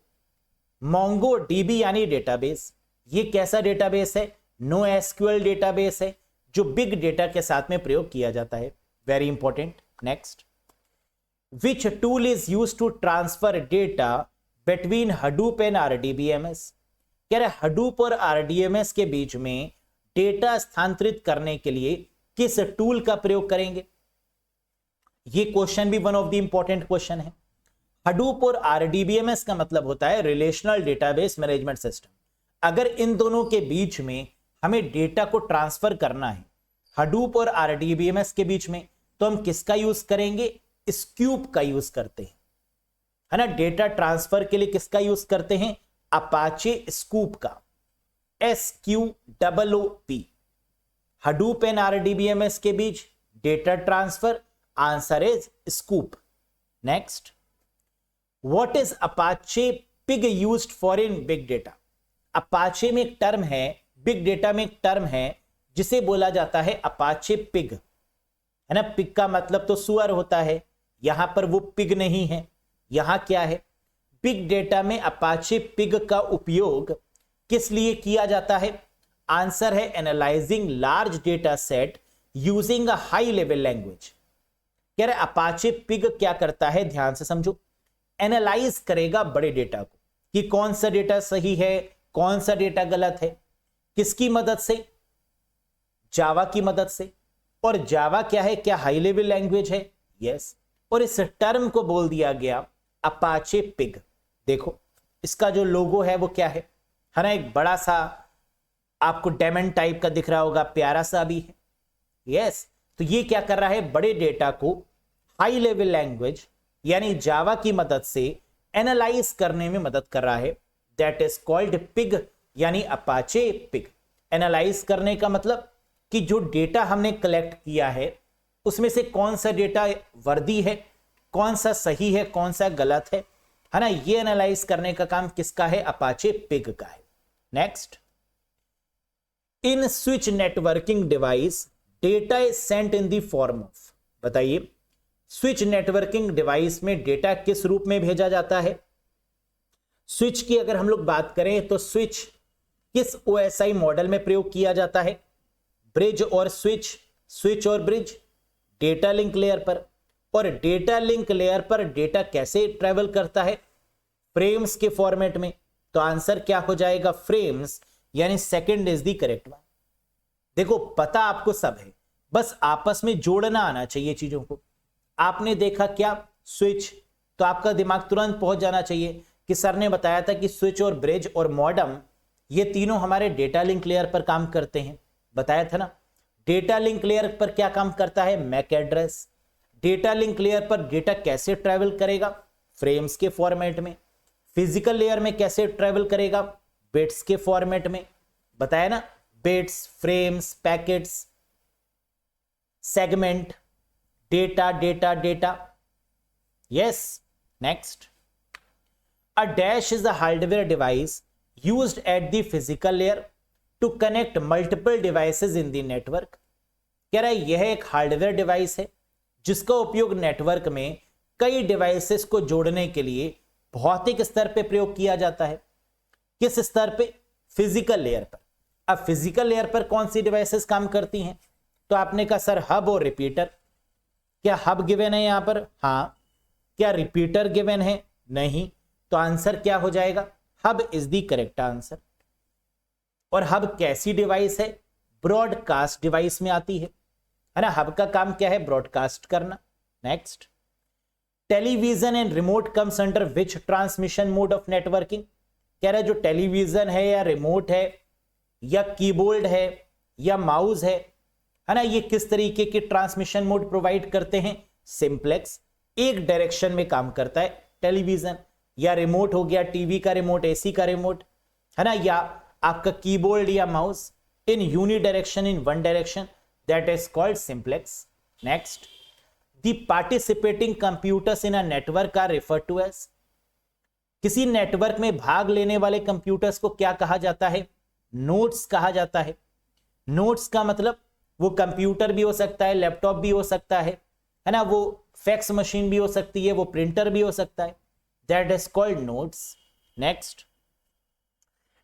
MongoDB यानी डेटाबेस। ये कैसा डेटाबेस है? नो एसक्यूएल डेटाबेस है जो बिग डेटा के साथ में प्रयोग किया जाता है। Very important. Next, which tool is used to transfer data between Hadoop and RDBMS. कह रहे हडूप और आरडीएमएस के बीच में डेटा स्थानांतरित करने के लिए किस टूल का प्रयोग करेंगे? ये क्वेश्चन भी one of the important question है। हडूप और आरडीबीएमएस का मतलब होता है रिलेशनल डेटाबेस मैनेजमेंट सिस्टम। अगर इन दोनों के बीच में हमें डेटा को ट्रांसफर करना है, हडूप और आरडीबीएमएस के बीच में, तो हम किसका यूज करेंगे? स्कूप का यूज करते हैं, है ना। डेटा ट्रांसफर के लिए किसका यूज करते हैं? अपाचे स्कूप का, SQOOP। हडूप एंड आरडीबीएमएस के बीच data transfer, answer is Sqoop. Next, what is Apache Pig used for in big data. Apache में एक टर्म है, बिग डेटा में एक टर्म है जिसे बोला जाता है अपाचे पिग, है ना। पिग का मतलब तो सुअर होता है, यहां पर वो पिग नहीं है। यहां क्या है? बिग डेटा में अपाचे पिग का उपयोग किस लिए किया जाता है? आंसर है analysing large data set using a high level language. कह रहे अपाचे पिग क्या करता है, ध्यान से समझो, एनालाइज करेगा बड़े डेटा को कि कौन सा डेटा सही है, कौन सा डेटा गलत है। किसकी मदद से? जावा की मदद से। और जावा क्या है? क्या हाई लेवल लैंग्वेज है? यस। और इस टर्म को बोल दिया गया अपाचे पिग। देखो इसका जो लोगो है वो क्या है ना, एक बड़ा सा आपको डायमंड टाइप का दिख रहा होगा, प्यारा सा भी है। यस, तो ये क्या कर रहा है? बड़े डेटा को हाई लेवल लैंग्वेज यानी जावा की मदद से एनालाइज करने में मदद कर रहा है। दैट इज कॉल्ड पिग यानी अपाचे पिग। एनालाइज करने का मतलब कि जो डेटा हमने कलेक्ट किया है उसमें से कौन सा डेटा वर्दी है, कौन सा सही है, कौन सा गलत है ना। ये एनालाइज करने का काम किसका है? अपाचे पिग का है। Next, in switch networking device data is sent in the form of. बताइए, स्विच नेटवर्किंग डिवाइस में डेटा किस रूप में भेजा जाता है? स्विच की अगर हम लोग बात करें तो स्विच किस OSI मॉडल में प्रयोग किया जाता है? ब्रिज और स्विच, स्विच और ब्रिज, डेटा लिंक लेयर पर। और डेटा लिंक लेयर पर डेटा कैसे ट्रेवल करता है? फ्रेम्स के फॉर्मेट में। तो आंसर क्या हो जाएगा? फ्रेम्स, यानी second is the correct one. देखो पता आपको सब है, बस आपस में जोड़ना आना चाहिए चीजों को। आपने देखा क्या? स्विच, तो आपका दिमाग तुरंत पहुंच जाना चाहिए कि सर ने बताया था कि स्विच और ब्रिज और मॉडम ये तीनों हमारे डेटा लिंक लेयर पर काम करते हैं। बताया था ना। डेटा लिंक लेयर पर क्या काम करता है? MAC address. Data link layer पर डेटा कैसे ट्रैवल करेगा? फ्रेम्स के फॉर्मेट में। फिजिकल लेयर में कैसे ट्रैवल करेगा? बिट्स के फॉर्मेट में। बताया ना, bits, frames, packets, segment, data data data. Yes. Next, a dash is a hardware device used at the physical layer to connect multiple devices in the network। कह रहा है यह एक हार्डवेयर डिवाइस है जिसका उपयोग नेटवर्क में कई डिवाइसेस को जोड़ने के लिए भौतिक स्तर पे प्रयोग किया जाता है। किस स्तर पे? फिजिकल लेयर पर। अब फिजिकल लेयर पर कौन सी डिवाइसेस काम करती हैं? तो आपने कहा सर हब और रिपीटर। क्या हब गिवन है यहां पर? हाँ। क्या रिपीटर गिवन है? नहीं। तो आंसर क्या हो जाएगा? Hub is the correct answer. और हब कैसी डिवाइस है? ब्रॉडकास्ट डिवाइस में आती है ना। हब का काम क्या है? ब्रॉडकास्ट करना। Next, television and remote comes under which transmission mode of networking? कह रहा है जो टेलीविजन है या रिमोट है या कीबोर्ड है या माउस है ना, ये किस तरीके के ट्रांसमिशन मोड प्रोवाइड करते हैं? सिंप्लेक्स। एक डायरेक्शन में काम करता है टेलीविजन, या रिमोट हो गया टीवी का रिमोट, एसी का रिमोट है ना, या आपका कीबोर्ड या mouse in uni direction, in one direction, that is called simplex. Next, the participating computers in a network are referred to as? किसी नेटवर्क में भाग लेने वाले कंप्यूटर्स को क्या कहा जाता है? नोड्स कहा जाता है। नोड्स का मतलब वो कंप्यूटर भी हो सकता है, लैपटॉप भी हो सकता है ना, वो फैक्स मशीन भी हो सकती है, वो प्रिंटर भी हो सकता है, that is called nodes. Next,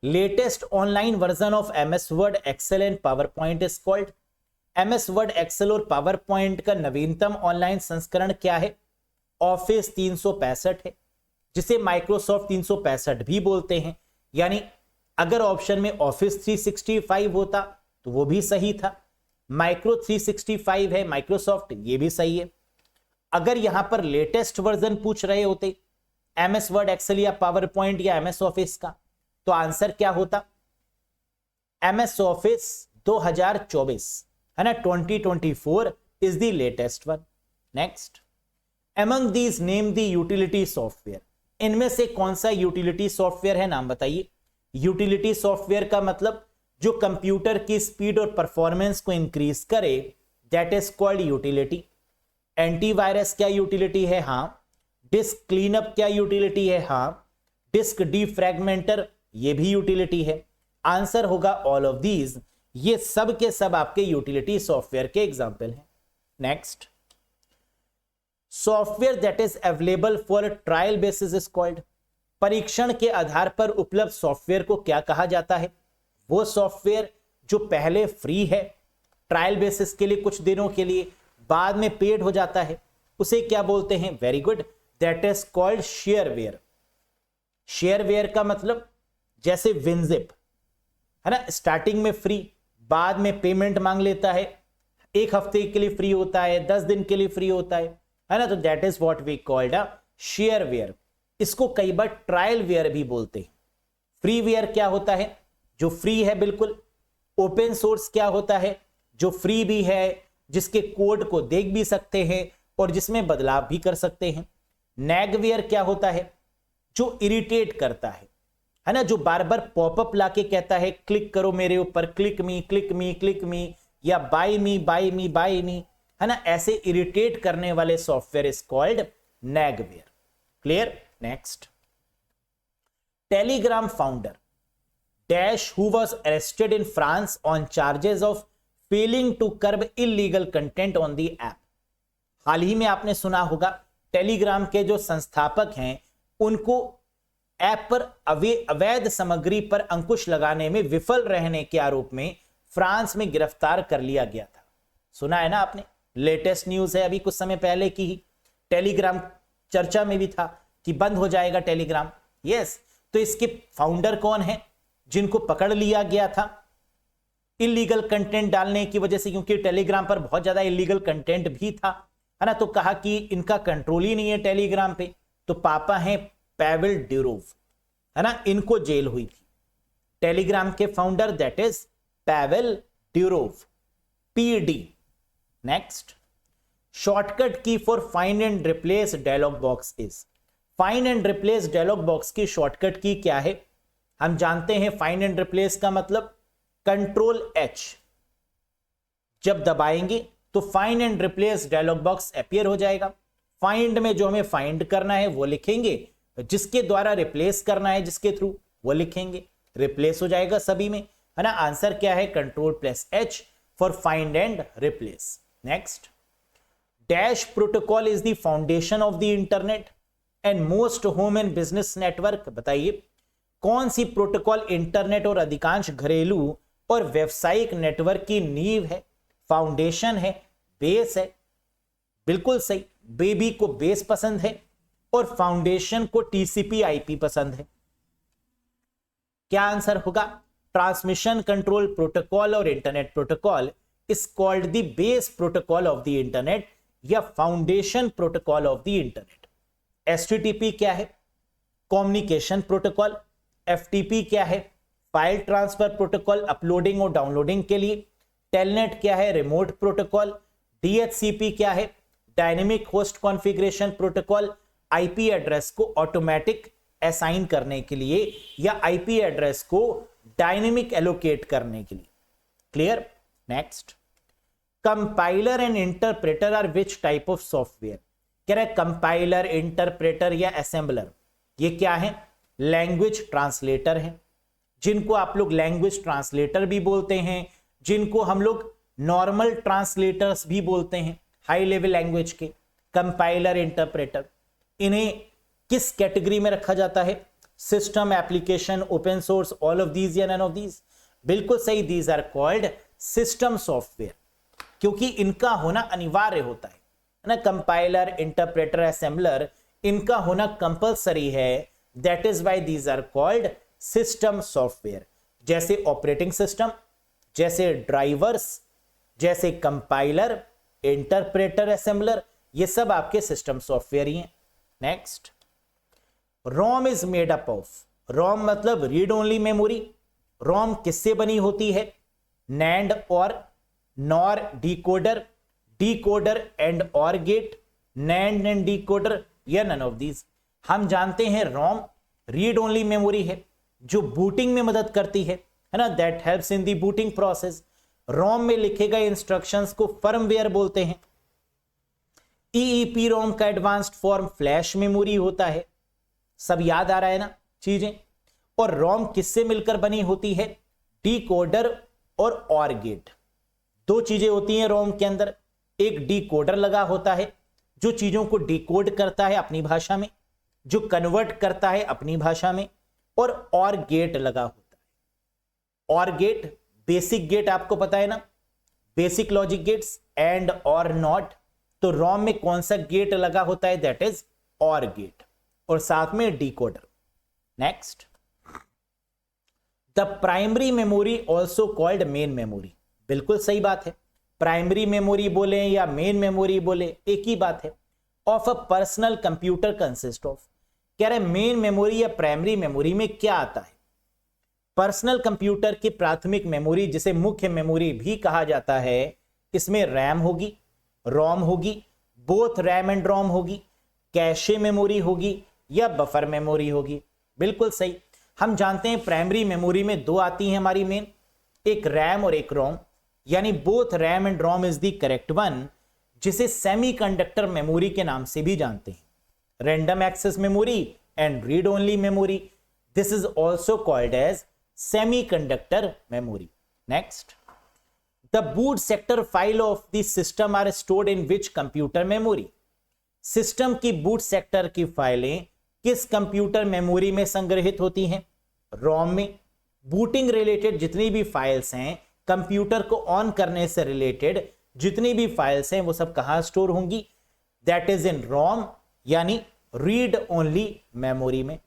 latest online version of MS Word, Excel and PowerPoint is called? MS Word, Excel और पावर पॉइंट का नवीनतम ऑनलाइन संस्करण क्या है? ऑफिस 365 है, जिसे माइक्रोसॉफ्ट 365 भी बोलते हैं। यानी अगर ऑप्शन में ऑफिस 365 होता तो वो भी सही था। माइक्रो 365 है माइक्रोसॉफ्ट, ये भी सही है। अगर यहां पर लेटेस्ट वर्जन पूछ रहे होते एमएस वर्ड, एक्सेल या पावर पॉइंट या एमएस ऑफिस का, तो आंसर क्या होता? एमएस ऑफिस 2024 है ना, 2024 is the latest one. Next, among these name the utility software? इनमें से कौन सा यूटिलिटी सॉफ्टवेयर है, नाम बताइए। यूटिलिटी सॉफ्टवेयर का मतलब जो कंप्यूटर की स्पीड और परफॉर्मेंस को इंक्रीज करे, that is called utility. Antivirus क्या यूटिलिटी है? हाँ। डिस्क क्लीनअप क्या यूटिलिटी है? हाँ। डिस्क डीफ्रैगमेंटर ये भी यूटिलिटी है। आंसर होगा ऑल ऑफ दीज। ये सब के सब आपके यूटिलिटी सॉफ्टवेयर के एग्जाम्पल हैं। Next, software that is available for trial basis is called? परीक्षण के आधार पर उपलब्ध सॉफ्टवेयर को क्या कहा जाता है? वो सॉफ्टवेयर जो पहले फ्री है ट्रायल बेसिस के लिए कुछ दिनों के लिए, बाद में पेड हो जाता है, उसे क्या बोलते हैं? Very good, that is called shareware. Shareware का मतलब जैसे विनजिप है ना, स्टार्टिंग में फ्री, बाद में पेमेंट मांग लेता है, एक हफ्ते के लिए फ्री होता है, 10 दिन के लिए फ्री होता है ना, तो that is what we called a shareware. इसको कई बार ट्रायल वेयर भी बोलते हैं। फ्री वेयर क्या होता है? जो फ्री है बिल्कुल। ओपन सोर्स क्या होता है? जो फ्री भी है, जिसके कोड को देख भी सकते हैं और जिसमें बदलाव भी कर सकते हैं। नैगवेयर क्या होता है? जो इरिटेट करता है ना, जो बार बार पॉपअप लाके कहता है क्लिक करो मेरे ऊपर, click me click me click me, या buy me buy me buy me, है ना, ऐसे इरिटेट करने वाले software is called nagware. Clear? Next, Telegram founder dash who was arrested in France on charges of failing to curb illegal content on the app. हाल ही में आपने सुना होगा टेलीग्राम के जो संस्थापक हैं उनको ऐप पर अवैध सामग्री पर अंकुश लगाने में विफल रहने के आरोप में फ्रांस में गिरफ्तार कर लिया गया था। सुना है ना आपने? लेटेस्ट न्यूज है, अभी कुछ समय पहले की ही। टेलीग्राम चर्चा में भी था कि बंद हो जाएगा टेलीग्राम। यस, तो इसके फाउंडर कौन है जिनको पकड़ लिया गया था इलीगल कंटेंट डालने की वजह से? क्योंकि टेलीग्राम पर बहुत ज्यादा इलीगल कंटेंट भी था, है ना, तो कहा कि इनका कंट्रोल ही नहीं है टेलीग्राम पे। तो पापा हैं पैवेल ड्यूरोव, है ना, इनको जेल हुई थी। टेलीग्राम के founder that is Pavel Durov, PD. Next, shortcut key for find and replace dialog box is? Find and replace dialog box की शॉर्टकट की क्या है? हम जानते हैं फाइंड एंड रिप्लेस का मतलब कंट्रोल एच जब दबाएंगे तो find and replace dialog box appear हो जाएगा। फाइंड में जो हमें फाइंड करना है वो लिखेंगे, जिसके द्वारा रिप्लेस करना है जिसके थ्रू वो लिखेंगे, रिप्लेस हो जाएगा सभी में, है ना। आंसर क्या है? Control plus H for find and replace. Next, dash protocol is the foundation of the internet and most home and business network. बताइए कौन सी प्रोटोकॉल इंटरनेट और अधिकांश घरेलू और व्यावसायिक नेटवर्क की नींव है, फाउंडेशन है, बेस है। बिल्कुल सही, बेबी को बेस पसंद है और फाउंडेशन को टीसीपी आईपी पसंद है। क्या आंसर होगा? ट्रांसमिशन कंट्रोल प्रोटोकॉल और internet protocol is called the base protocol of the internet या foundation protocol of the internet. HTTP क्या है? Communication protocol. एफटीपी क्या है? फाइल ट्रांसफर प्रोटोकॉल अपलोडिंग और डाउनलोडिंग के लिए। टेलनेट क्या है? Remote protocol. डीएचसीपी क्या है? Dynamic host configuration protocol, IP address को ऑटोमेटिक असाइन करने के लिए या आईपी एड्रेस को डायनेमिक एलोकेट करने के लिए। Clear? Next, compiler and interpreter are which type of software? कह रहे कंपाइलर, इंटरप्रेटर या असेंबलर, ये क्या है? लैंग्वेज ट्रांसलेटर है, जिनको आप लोग लैंग्वेज ट्रांसलेटर भी बोलते हैं, जिनको हम लोग नॉर्मल ट्रांसलेटर्स भी बोलते हैं, हाई लेवल लैंग्वेज के। कंपाइलर, इंटरप्रेटर, इन्हें किस कैटेगरी में रखा जाता है? System, application, open source, all of these या नन ऑफ दीज? बिल्कुल सही, these are called system software, क्योंकि इनका होना अनिवार्य होता है ना। कंपाइलर, इंटरप्रेटर, असेंबलर, इनका होना कंपलसरी है। That is why these are called system software. जैसे ऑपरेटिंग सिस्टम, जैसे ड्राइवर्स, जैसे कंपाइलर, इंटरप्रेटर, असेंबलर, ये सब आपके सिस्टम सॉफ्टवेयर ही हैं। Next, ROM is made up of. ROM मतलब रीड ओनली मेमोरी। रोम किससे बनी होती है? नैंड और नॉर डिकोडर, डिकोडर एंड और गेट, नैंड एंड डिकोडर या नन ऑफ दीज? हम जानते हैं रोम रीड ओनली मेमोरी है जो बूटिंग में मदद करती है ना, that helps in the booting process. ROM में लिखे गए इंस्ट्रक्शंस को फर्मवेयर बोलते हैं। ईईपी रोम का एडवांस्ड फॉर्म फ्लैश मेमोरी होता है। सब याद आ रहा है ना चीजें? और रोम किससे मिलकर बनी होती है? डिकोडर और गेट, दो चीजें होती हैं रोम के अंदर। एक डिकोडर लगा होता है जो चीजों को डिकोड करता है अपनी भाषा में, जो कन्वर्ट करता है अपनी भाषा में, और गेट लगा होता है। और गेट, बेसिक गेट आपको पता है ना, बेसिक लॉजिक गेट्स, एंड और नॉट। तो रोम में कौन सा गेट लगा होता है? दैट इज और गेट, और साथ में decoder. Next, the primary memory also called main memory. बिल्कुल सही बात है, प्राइमरी मेमोरी बोले या मेन मेमोरी बोले एक ही बात है। Of a personal computer consist of, कह रहे मेन मेमोरी या प्राइमरी मेमोरी में क्या आता है? पर्सनल कंप्यूटर की प्राथमिक मेमोरी, जिसे मुख्य मेमोरी भी कहा जाता है, इसमें रैम होगी, रोम होगी, बोथ रैम एंड रोम होगी, कैशे मेमोरी होगी या बफर मेमोरी होगी। बिल्कुल सही, हम जानते हैं प्राइमरी मेमोरी में दो आती हैं हमारी मेन, एक रैम और एक रोम, यानी both RAM and ROM is the correct one, जिसे सेमीकंडक्टर मेमोरी के नाम से भी जानते हैं। Random access memory and read only memory, this is also called as semiconductor memory. Next, the boot sector file of the system are stored in which computer memory? System की boot sector की फाइलें किस computer memory में संग्रहित होती हैं? रोम में। Booting related जितनी भी फाइल्स हैं, कंप्यूटर को ऑन करने से रिलेटेड जितनी भी फाइल्स हैं, वो सब कहां स्टोर होंगी? दैट इज इन रोम, यानी रीड ओनली मेमोरी में।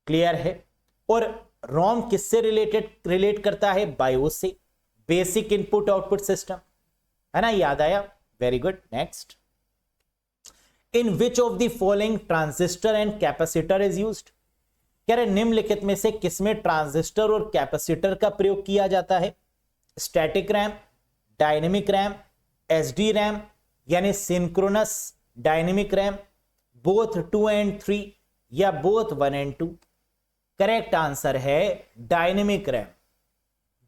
क्लियर है? और रोम किससे रिलेट करता है? बायोस से, बेसिक इनपुट आउटपुट सिस्टम, है ना? याद आया? Very good. Next, in which of the following transistor and capacitor is used? कह रहे निम्नलिखित में से किसमें ट्रांजिस्टर और कैपेसिटर का प्रयोग किया जाता है? Static RAM, dynamic RAM, SD RAM यानी synchronous dynamic RAM, both 2 and 3 या बोथ 1 and 2? करेक्ट आंसर है डायनेमिक रैम।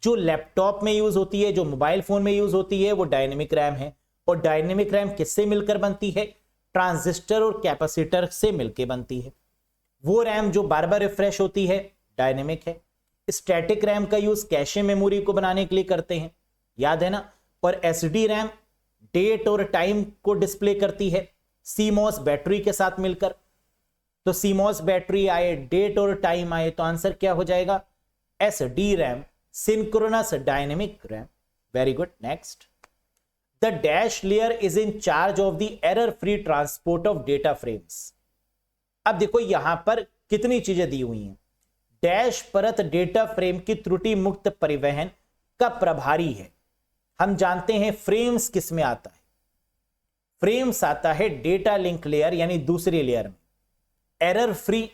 जो लैपटॉप में यूज होती है, जो मोबाइल फोन में यूज होती है, वो डायनेमिक रैम है। और डायनेमिक रैम किससे मिलकर बनती है? ट्रांजिस्टर और कैपेसिटर से मिलकर बनती है। वो रैम जो बार बार रिफ्रेश होती है, डायनेमिक है। स्टैटिक रैम का यूज कैशे मेमोरी को बनाने के लिए करते हैं, याद है ना? और एसडी रैम डेट और टाइम को डिस्प्ले करती है सीमॉस बैटरी के साथ मिलकर। तो सीमॉस बैटरी आए, डेट और टाइम आए, तो आंसर क्या हो जाएगा? SD RAM, synchronous dynamic RAM. Very good. Next, the dash layer is in charge of the error free transport of data frames. अब देखो यहां पर कितनी चीजें दी हुई हैं। डैश परत डेटा फ्रेम की त्रुटि मुक्त परिवहन का प्रभारी है। हम जानते हैं फ्रेम्स किस में आता है? फ्रेम्स आता है डेटा लिंक लेयर यानी दूसरी लेयर में। एरर फ्री,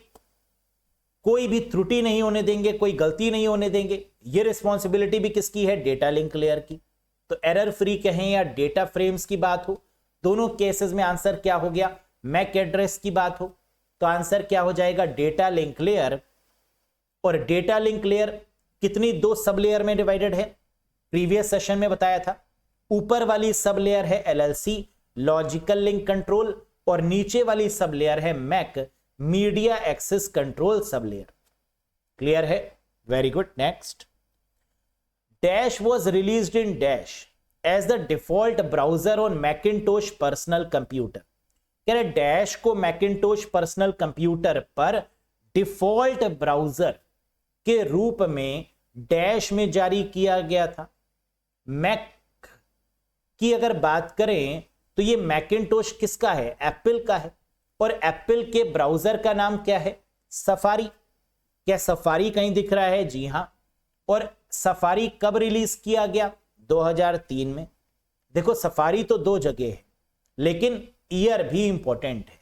कोई भी त्रुटि नहीं होने देंगे, कोई गलती नहीं होने देंगे। ये रिस्पॉन्सिबिलिटी भी किसकी है? डेटा लिंक लेयर की। तो एरर फ्री कहें या डेटा फ्रेम्स की बात हो, दोनों केसेस में आंसर क्या हो गया? मैक एड्रेस की बात हो तो आंसर क्या हो जाएगा? Data link layer. और डेटा लिंक लेयर कितनी? दो सब लेयर में डिवाइडेड है, प्रीवियस सेशन में बताया था। ऊपर वाली सब लेयर है एलएलसी, लॉजिकल लिंक कंट्रोल, और नीचे वाली सब लेयर है MAC, media access control sub layer. Clear है? Very good. Next, dash was released in dash as the default browser on Macintosh personal computer. कह रहे dash को Macintosh personal computer पर default browser के रूप में dash में जारी किया गया था। मैक की अगर बात करें तो ये मैकिंटोश किसका है? एप्पल का है। और एप्पल के ब्राउजर का नाम क्या है? सफारी। क्या सफारी कहीं दिख रहा है? जी हां। और सफारी कब रिलीज किया गया? 2003 में। देखो सफारी तो दो जगह है लेकिन ईयर भी इंपॉर्टेंट है।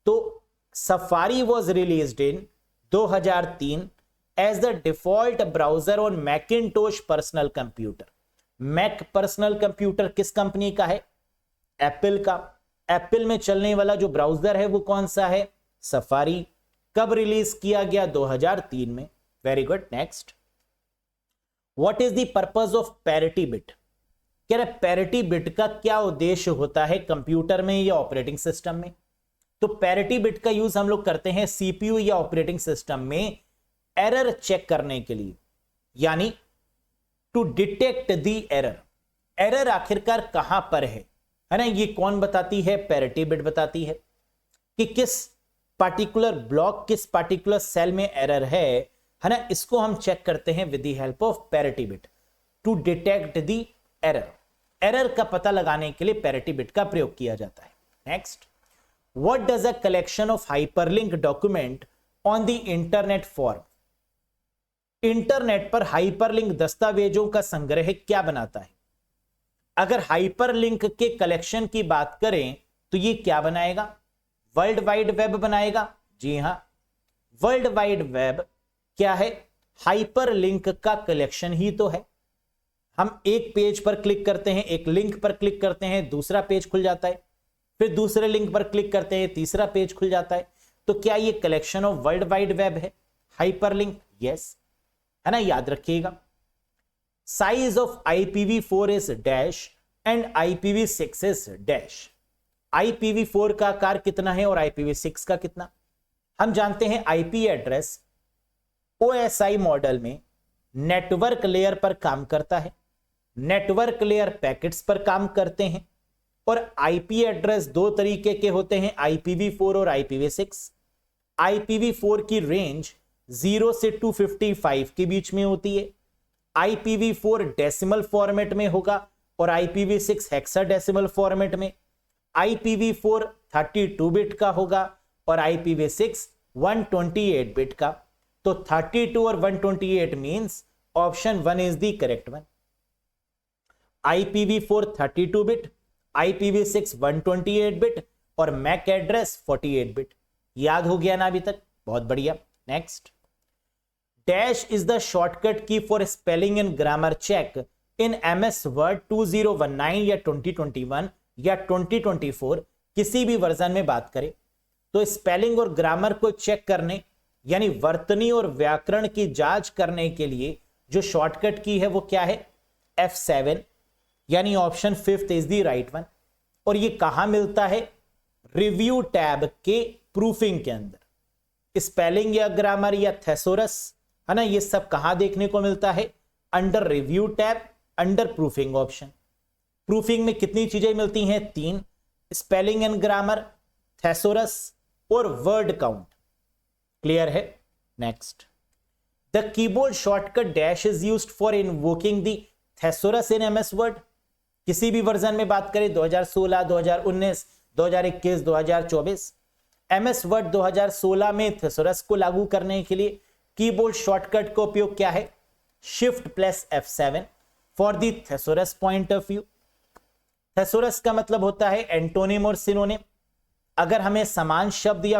तो Safari was released in 2003 as the default browser on Macintosh personal computer. Mac personal computer किस कंपनी का है? एप्पल का। एप्पल में चलने वाला जो ब्राउजर है वो कौन सा है? सफारी। कब रिलीज किया गया? 2003 में। Very good. Next, what is the purpose of parity bit? कह रहे पैरिटी बिट का क्या उद्देश्य होता है कंप्यूटर में या ऑपरेटिंग सिस्टम में? तो पैरिटी बिट का यूज हम लोग करते हैं सीपीयू या ऑपरेटिंग सिस्टम में एरर चेक करने के लिए, यानी to detect the error. Error आखिरकार कहां पर है ना? ये कौन बताती है? पैरिटी बिट बताती है कि किस पार्टिकुलर ब्लॉक, किस पार्टिकुलर सेल में एरर है ना? इसको हम चेक करते हैं with the help of parity bit to detect the error. Error का पता लगाने के लिए पैरिटी बिट का प्रयोग किया जाता है। Next, what does a collection of hyperlink document on the internet form? Internet पर हाइपरलिंक दस्तावेजों का संग्रह क्या बनाता है? अगर हाइपरलिंक के कलेक्शन की बात करें तो ये क्या बनाएगा? वर्ल्ड वाइड वेब बनाएगा। जी हां, वर्ल्ड वाइड वेब क्या है? हाइपरलिंक का कलेक्शन ही तो है। हम एक पेज पर क्लिक करते हैं, एक लिंक पर क्लिक करते हैं, दूसरा पेज खुल जाता है, फिर दूसरे लिंक पर क्लिक करते हैं, तीसरा पेज खुल जाता है। तो क्या ये collection of world wide web है हाइपरलिंक? यस, है ना? याद रखिएगा। Size of IPv4 is dash and IPv6 is dash. IPv4 का आकार कितना है और IPv6 का कितना? हम जानते हैं आईपी एड्रेस OSI मॉडल में नेटवर्क लेयर पर काम करता है। नेटवर्क लेयर पैकेट्स पर काम करते हैं और आईपी एड्रेस दो तरीके के होते हैं, IPv4 और IPv6। IPv4 की रेंज 0 से 255 के बीच में होती है। IPv4 डेसिमल फॉर्मेट में होगा और IPv6 हेक्साडेसिमल फॉर्मेट में। IPv4 32 बिट का होगा और IPv6 128 बिट का। तो 32 और 128 means option 1 is the correct one. IPv4 32 bit, IPv6 128 bit और मैक एड्रेस 48 बिट। याद हो गया ना अभी तक? बहुत बढ़िया। Next, dash is the shortcut key for spelling and grammar check in MS Word 2019 या 2021 या 2024 किसी भी वर्जन में बात करें तो स्पेलिंग और ग्रामर को चेक करने यानी वर्तनी और व्याकरण की जांच करने के लिए जो शॉर्टकट की है वो क्या है? F7, यानी option 5 is the right one. और ये कहां मिलता है? रिव्यू टैब के प्रूफिंग के अंदर। स्पेलिंग या ग्रामर या थेसोरस, है ना, ये सब कहां देखने को मिलता है? Under review tab, under proofing option. Proofing में कितनी चीजें मिलती हैं? 3, स्पेलिंग एंड ग्रामर, थेसोरस और वर्ड काउंट। क्लियर है? Next, the keyboard shortcut dash is used for invoking the thesaurus in MS Word. किसी भी वर्जन में बात करें 2016, 2019, 2021, 2024, एमएस वर्ड 2016 में थेसोरस को लागू करने के लिए कीबोर्ड शॉर्टकट का उपयोग क्या है? Shift plus F7 for the thesaurus point of view. Thesaurus का मतलब होता है एंटोनिम और सिनोनिम। अगर हमें समान शब्द या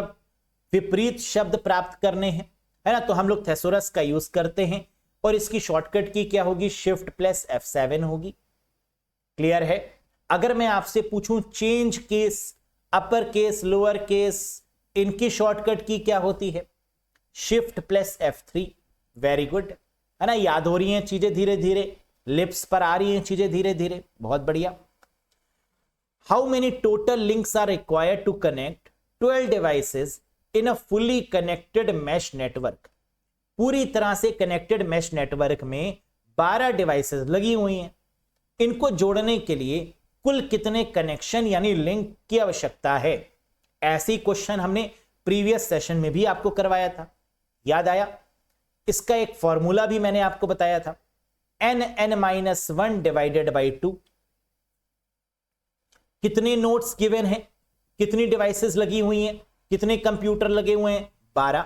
विपरीत शब्द प्राप्त करने हैं, है ना, तो हम लोग थेसोरस का यूज करते हैं और इसकी शॉर्टकट की क्या होगी? शिफ्ट प्लस F7 होगी। क्लियर है? अगर मैं आपसे पूछूं change case, upper case, lower case, इनकी शॉर्टकट की क्या होती है? Shift plus F3। Very good, है ना, याद हो रही हैं चीजें धीरे धीरे, लिप्स पर आ रही हैं चीजें धीरे धीरे, बहुत बढ़िया। How many total links are required to connect 12 devices in a fully connected mesh network? पूरी तरह से कनेक्टेड मैश नेटवर्क में 12 डिवाइसेस लगी हुई हैं। इनको जोड़ने के लिए कुल कितने कनेक्शन यानी लिंक की आवश्यकता है? ऐसी क्वेश्चन हमने प्रीवियस सेशन में भी आपको करवाया था, याद आया? इसका एक फॉर्मूला भी मैंने आपको बताया था, n(n-1) डिवाइडेड बाई 2। कितने नोट्स गिवन हैं, कितनी डिवाइसेस लगी हुई हैं, कितने कंप्यूटर लगे हुए हैं? 12।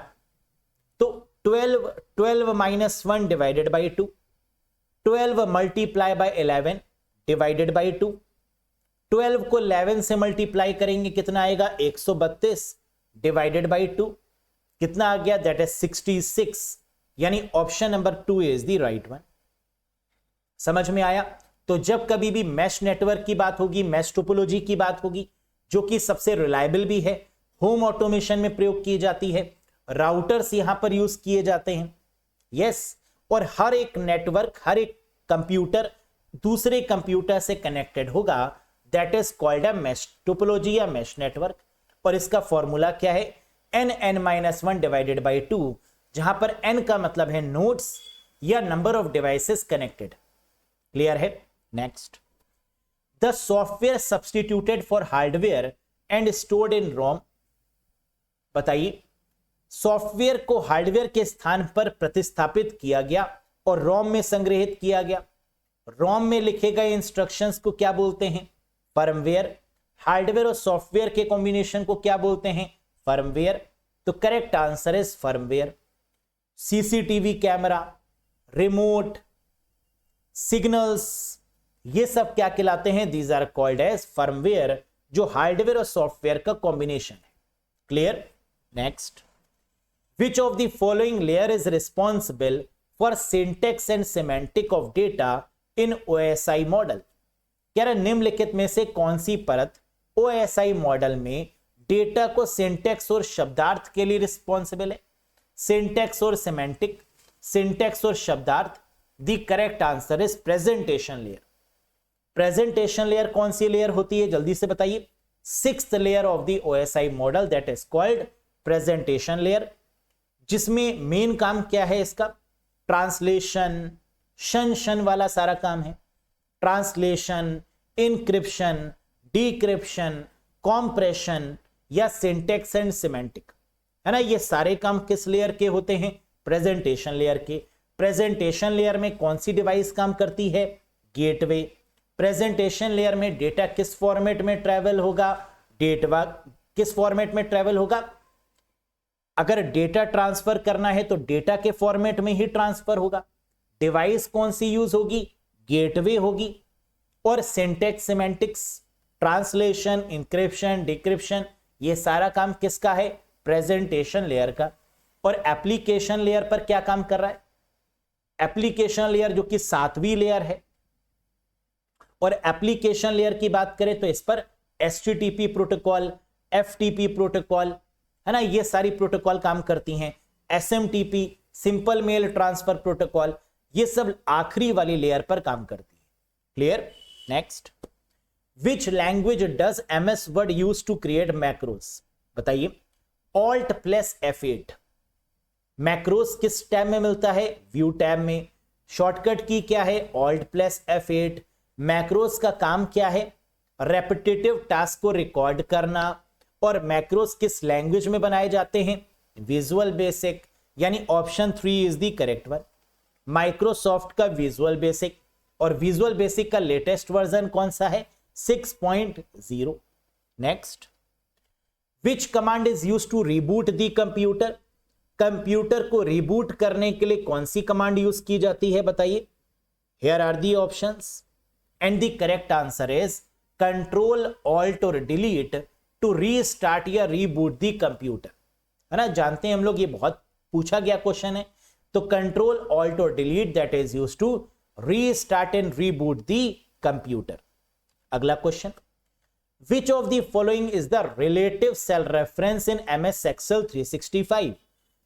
तो 12 - 1 divided by 2, 12 multiply by 11 divided by 2। 12 को 11 से मल्टीप्लाई करेंगे, कितना आएगा? 132 डिवाइडेड बाई 2। कितना आ गया? That is 66। यानी option number 2 is the right one. समझ में आया? तो जब कभी भी मैश नेटवर्क की बात होगी, मैश टोपोलॉजी की बात होगी, जो कि सबसे रिलायबल भी है, होम ऑटोमेशन में प्रयोग की जाती है, राउटर्स यहां पर यूज किए जाते हैं, यस, और हर एक नेटवर्क, हर एक कंप्यूटर दूसरे कंप्यूटर से कनेक्टेड होगा, that is called a mesh topology या मैश नेटवर्क। और इसका फॉर्मूला क्या है? n(n-1) डिवाइडेड बाई 2, जहां पर n का मतलब है नोड्स या number of devices connected. Clear है? Next, the software substituted for hardware and stored in ROM. बताइए, सॉफ्टवेयर को हार्डवेयर के स्थान पर प्रतिस्थापित किया गया और रोम में संग्रहित किया गया। रोम में लिखे गए इंस्ट्रक्शंस को क्या बोलते हैं? फर्मवेयर। हार्डवेयर और सॉफ्टवेयर के कॉम्बिनेशन को क्या बोलते हैं? फर्मवेयर। तो correct answer is firmware. CCTV camera, remote, signals, ये सब क्या कहलाते हैं? These are called as firmware, जो हार्डवेयर और सॉफ्टवेयर का कॉम्बिनेशन है। Clear? Next, which of the following layer is responsible for syntax and semantic of data in OSI model? कह रहा निम्नलिखित में से कौन सी परत OSI मॉडल में डेटा को सिंटेक्स और शब्दार्थ के लिए रिस्पॉन्सिबल है? सिंटेक्स और सिमेंटिक, सिंटेक्स और शब्दार्थ। The correct answer is presentation layer. Presentation layer कौन सी लेयर होती है? जल्दी से बताइए। 6th layer of the OSI model, that is called presentation layer, जिसमें मेन काम क्या है इसका? ट्रांसलेशन, शन वाला सारा काम है। ट्रांसलेशन, इनक्रिप्शन, डिक्रिप्शन, कॉम्प्रेशन या सिंटेक्स एंड सिमेंटिक, है ना, ये सारे काम किस लेयर के होते हैं? प्रेजेंटेशन लेयर के। प्रेजेंटेशन लेयर में कौन सी डिवाइस काम करती है? गेटवे। प्रेजेंटेशन लेयर में डेटा किस फॉर्मेट में ट्रेवल होगा? डेटा किस फॉर्मेट में ट्रेवल होगा? अगर डेटा ट्रांसफर करना है तो डेटा के फॉर्मेट में ही ट्रांसफर होगा। डिवाइस कौन सी यूज होगी? गेटवे होगी। और syntax, semantics, translation, encryption, decryption, ये सारा काम किसका है? प्रेजेंटेशन लेयर का। और एप्लीकेशन लेयर पर क्या काम कर रहा है? एप्लीकेशन लेयर जो कि 7वीं लेयर है, और एप्लीकेशन लेयर की बात करें तो इस पर HTTP प्रोटोकॉल, FTP प्रोटोकॉल, है ना, ये सारी प्रोटोकॉल काम करती हैं। SMTP, simple mail transfer protocol, ये सब आखिरी वाली लेयर पर काम करती है। Clear? Next, which language does MS Word use to create macros? बताइए। Alt + F8। मैक्रोस किस टैब में मिलता है? व्यू टैब में। शॉर्टकट की क्या है? Alt + F8। मैक्रोस का काम क्या है? रेपिटेटिव टास्क को रिकॉर्ड करना। और मैक्रोस किस लैंग्वेज में बनाए जाते हैं? विजुअल बेसिक, यानी option 3 is the correct one. Microsoft का विजुअल बेसिक, और विजुअल बेसिक का लेटेस्ट वर्जन कौन सा है? 6.0। Next, which command is use to reboot the computer? Computer को रिबूट करने के लिए कौन सी कमांड यूज की जाती है, बताइए। Here are the options and the correct answer is control alt और डिलीट टू रीस्टार्ट या रीबूट द कंप्यूटर, है ना। जानते हैं हम लोग, ये बहुत पूछा गया क्वेश्चन है। तो कंट्रोल ऑल्ट और delete that is use to restart and reboot the computer. अगला question, which of the following is the relative cell reference in MS Excel 365?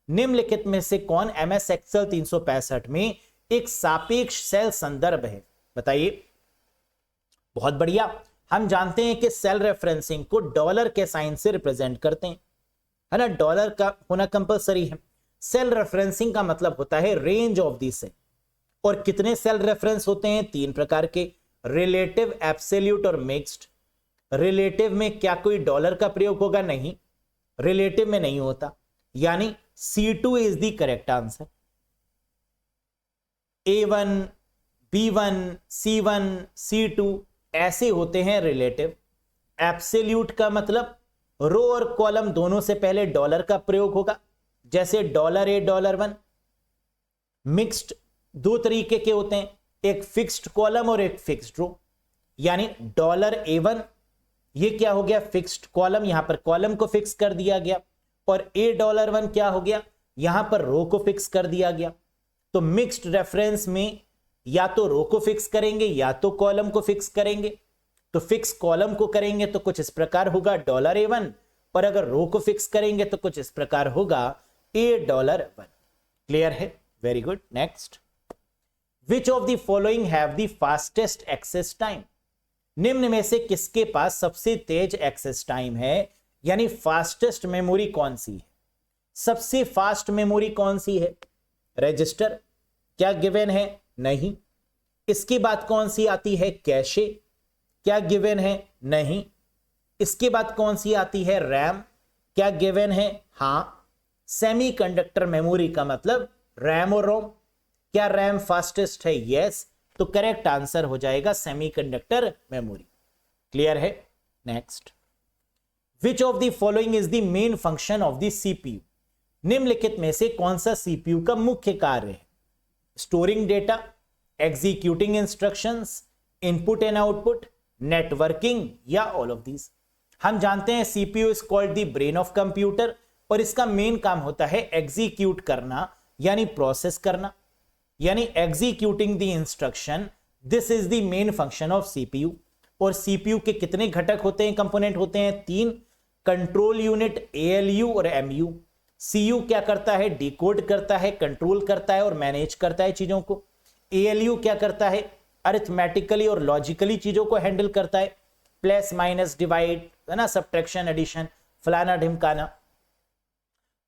निम्नलिखित में से कौन MS Excel 365 में एक सापेक्ष सेल संदर्भ है, बताइए। बहुत बढ़िया, हम जानते हैं कि सेल रेफरेंसिंग को डॉलर के साइन से रिप्रेजेंट करते हैं, है ना। डॉलर का होना कंपलसरी है। सेल रेफरेंसिंग का मतलब होता है रेंज ऑफ दी सेल। और कितने सेल रेफरेंस होते हैं? 3 प्रकार के, रिलेटिव, एब्सोल्यूट और मिक्स्ड। रिलेटिव में क्या कोई डॉलर का प्रयोग होगा? नहीं, रिलेटिव में नहीं होता, यानी C2 is the correct answer. A1, B1, C1, C2 ऐसे होते हैं रिलेटिव। एब्सोल्यूट का मतलब रो और कॉलम दोनों से पहले डॉलर का प्रयोग होगा, जैसे $A, $1। मिक्स्ड 2 तरीके के होते हैं, एक फिक्स्ड कॉलम और एक फिक्स्ड रो, यानी $A1 ये क्या हो गया? फिक्स्ड कॉलम, यहां पर कॉलम को फिक्स कर दिया गया। और $1 क्या हो गया? यहां पर रो को फिक्स कर दिया गया। तो मिक्स्ड रेफरेंस में या तो रो को फिक्स करेंगे या तो कॉलम को फिक्स करेंगे। तो फिक्स कॉलम को करेंगे तो कुछ इस प्रकार होगा $A1, और अगर रो को फिक्स करेंगे तो कुछ इस प्रकार होगा $1। क्लियर है? Very good. Next, which of the following have the fastest access time? निम्न में से किसके पास सबसे तेज एक्सेस टाइम है, यानी फास्टेस्ट मेमोरी कौन सी है? सबसे फास्ट मेमोरी कौन सी है? रजिस्टर, क्या गिवन है? नहीं। इसके बाद कौन सी आती है? कैशे, क्या गिवन है? नहीं। इसके बाद कौन सी आती है? रैम, क्या गिवन है? हां। सेमीकंडक्टर मेमोरी का मतलब रैम और रोम। क्या रैम फास्टेस्ट है? यस। तो करेक्ट आंसर हो जाएगा सेमीकंडक्टर मेमोरी। क्लियर है? Next, which of the following is the main function of the CPU? निम्नलिखित में से कौन सा CPU का मुख्य कार्य है? Storing data, executing instructions, input and output, networking, या ऑल ऑफ दीज। हम जानते हैं CPU is called the brain of computer, और इसका मेन काम होता है एग्जीक्यूट करना, यानी प्रोसेस करना, यानी executing the instruction. This is the main function of CPU। और CPU के कितने घटक होते हैं, कंपोनेंट होते हैं? 3। कंट्रोल यूनिट, ALU और MU। CU क्या करता है? डिकोड करता है, कंट्रोल करता है और मैनेज करता है चीजों को। ALU क्या करता है? अरिथमेटिकली और लॉजिकली चीजों को हैंडल करता है, प्लस माइनस डिवाइड, है ना, सब्ट्रैक्शन, एडिशन, फलाना ढिमकाना।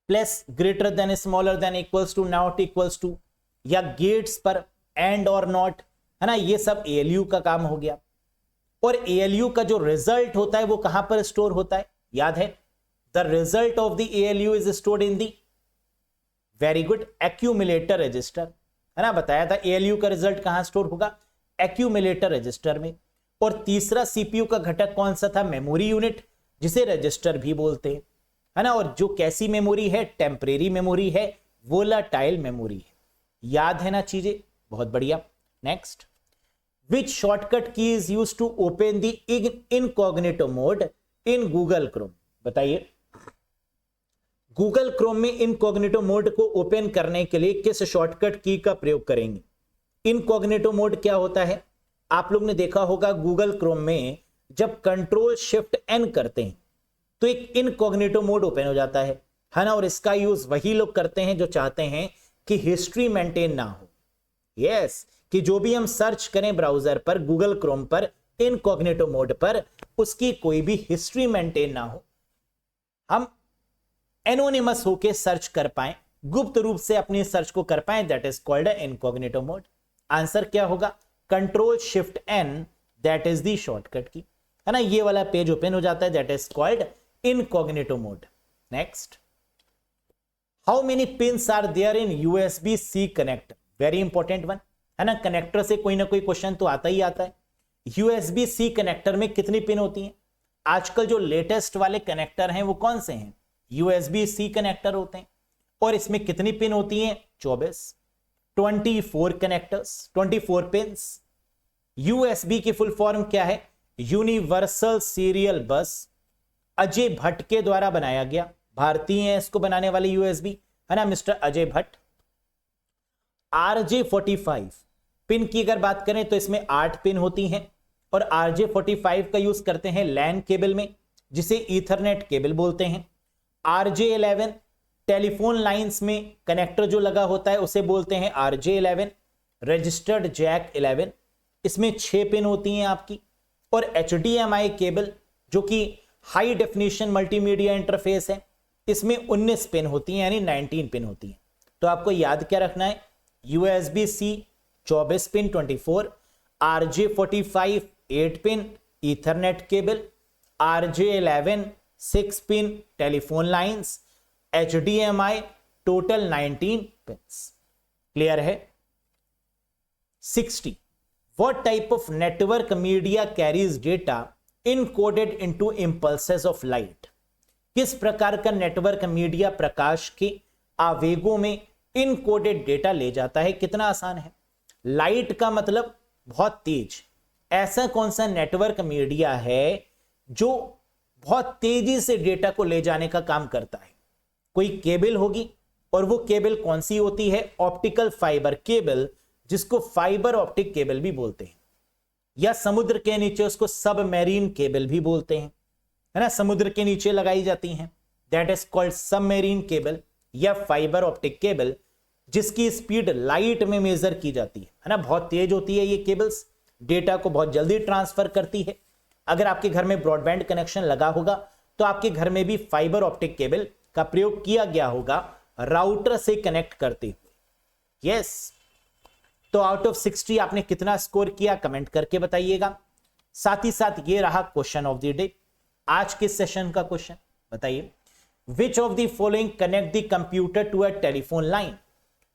Plus, greater than, smaller than, equals to, not equals to, या गेट्स पर एंड और नॉट, है ना, ये सब ALU का काम हो गया। और ALU का जो रिजल्ट होता है वो कहां पर स्टोर होता है? याद है, the result of the ALU is stored in the, very good, accumulator register, है ना। बताया था ALU का रिजल्ट कहां स्टोर होगा? एक्यूमुलेटर रजिस्टर में। और तीसरा CPU का घटक कौन सा था? मेमोरी यूनिट, जिसे रजिस्टर भी बोलते हैं, है ना। और जो कैसी मेमोरी है? टेम्परेरी मेमोरी है, वोलाटाइल मेमोरी है। याद है ना चीजें? बहुत बढ़िया। Next, which shortcut key is use to open the incognito mode in Google Chrome? बताइए, गूगल क्रोम में इनकॉग्निटो मोड को ओपन करने के लिए किस शॉर्टकट की का प्रयोग करेंगे? इनकॉग्निटो मोड क्या होता है? आप लोग ने देखा होगा गूगल क्रोम में जब कंट्रोल शिफ्ट N करते हैं तो एक इनकॉग्निटो मोड ओपन हो जाता है ना। और इसका यूज वही लोग करते हैं जो चाहते हैं कि हिस्ट्री मेंटेन ना हो। यस, कि जो भी हम सर्च करें ब्राउजर पर, गूगल क्रोम पर, इनकॉग्निटो मोड पर, उसकी कोई भी हिस्ट्री मेंटेन ना हो, हम एनोनिमस होके सर्च कर पाए, गुप्त रूप से अपनी सर्च को कर पाए, that is called incognito mode. Answer क्या होगा? Control shift N that is the shortcut की, है ना। ये वाला पेज ओपन हो जाता है, that is called incognito mode. Next, how many pins are there in USB C connector, very important one, है ना। कनेक्टर से कोई ना कोई क्वेश्चन तो आता ही आता है। यूएसबी सी कनेक्टर में कितनी पिन होती हैं? आजकल जो लेटेस्ट वाले कनेक्टर हैं वो कौन से हैं? यूएसबी सी कनेक्टर होते हैं। और इसमें कितनी पिन होती हैं? 24 कनेक्टर्स, 24 पिन्स। यूएसबी की फुल फॉर्म क्या है? यूनिवर्सल सीरियल बस। अजय भट्ट के द्वारा बनाया गया, भारतीय है इसको बनाने वाले यूएसबी, है ना, mister Ajay Bhatt. RJ45 pin की अगर बात करें तो इसमें 8 पिन होती हैं और RJ45 का यूज करते हैं लैन केबल में, जिसे ईथरनेट केबल बोलते हैं। RJ11 टेलीफोन लाइंस में कनेक्टर जो लगा होता है उसे बोलते हैं RJ11। रजिस्टर्ड जैक 11, इसमें 6 पिन होती हैं आपकी। और HDMI केबल जो कि हाई डेफिनेशन मल्टीमीडिया इंटरफेस है, इसमें 19 पिन होती हैं, यानी 19 पिन होती हैं। तो आपको याद क्या रखना है? USB-C 24 pin 24, RJ45 8 pin Ethernet cable, RJ11 6 pin telephone lines, HDMI total 19 pins. Clear है? 60, what type of network media carries data encoded into impulses of light? किस प्रकार का नेटवर्क मीडिया प्रकाश के आवेगों में इनकोडेड डेटा ले जाता है? कितना आसान है। लाइट का मतलब बहुत तेज। ऐसा कौन सा नेटवर्क मीडिया है जो बहुत तेजी से डेटा को ले जाने का काम करता है? कोई केबल होगी, और वो केबल कौन सी होती है? ऑप्टिकल फाइबर केबल, जिसको फाइबर ऑप्टिक केबल भी बोलते हैं, या समुद्र के नीचे उसको सबमरीन केबल भी बोलते हैं, है ना। समुद्र के नीचे लगाई जाती हैं, that is called submarine cable या फाइबर ऑप्टिक केबल, जिसकी स्पीड लाइट में मेजर की जाती है ना। बहुत तेज होती है ये केबल्स, डेटा को बहुत जल्दी ट्रांसफर करती है। अगर आपके घर में ब्रॉडबैंड कनेक्शन लगा होगा तो आपके घर में भी फाइबर ऑप्टिक केबल का प्रयोग किया गया होगा राउटर से कनेक्ट करते हुए। यस, तो आउट ऑफ 60 आपने कितना स्कोर किया कमेंट करके बताइएगा। साथ ही साथ ये रहा क्वेश्चन ऑफ द डे, आज के सेशन का क्वेश्चन। बताइए, which of the following connect the computer to a telephone line?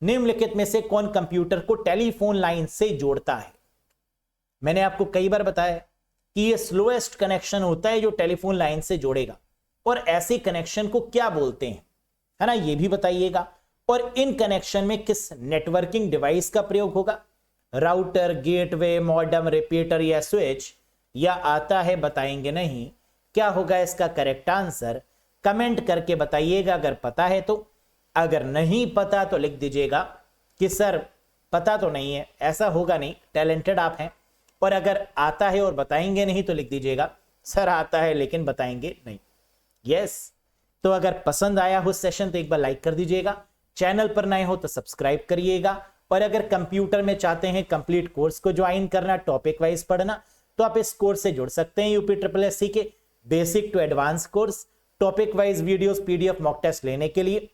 निम्नलिखित में से कौन कंप्यूटर को टेलीफोन लाइन से जोड़ता है? मैंने आपको कई बार बताया कि ये स्लोएस्ट कनेक्शन होता है जो टेलीफोन लाइन से जोड़ेगा, और ऐसे कनेक्शन को क्या बोलते हैं, है ना, ये भी बताइएगा। और इन कनेक्शन में किस नेटवर्किंग डिवाइस का प्रयोग होगा? राउटर, गेटवे, मॉडेम, रिपीटर या स्विच, या आता है बताएंगे नहीं। क्या होगा इसका करेक्ट आंसर? कमेंट करके बताइएगा अगर पता है तो। अगर नहीं पता तो लिख दीजिएगा कि सर पता तो नहीं है, ऐसा होगा नहीं, टैलेंटेड आप हैं। और अगर आता है और बताएंगे नहीं तो लिख दीजिएगा सर आता है लेकिन बताएंगे नहीं। यस, तो अगर पसंद आया हो सेशन तो एक बार लाइक कर दीजिएगा, चैनल पर नए हो तो सब्सक्राइब करिएगा। और अगर कंप्यूटर में चाहते हैं कंप्लीट कोर्स को ज्वाइन करना, टॉपिक वाइज पढ़ना, तो आप इस कोर्स से जुड़ सकते हैं। यूपी SSSC के basic to advance course, topic wise videos, PDF, mock test लेने के लिए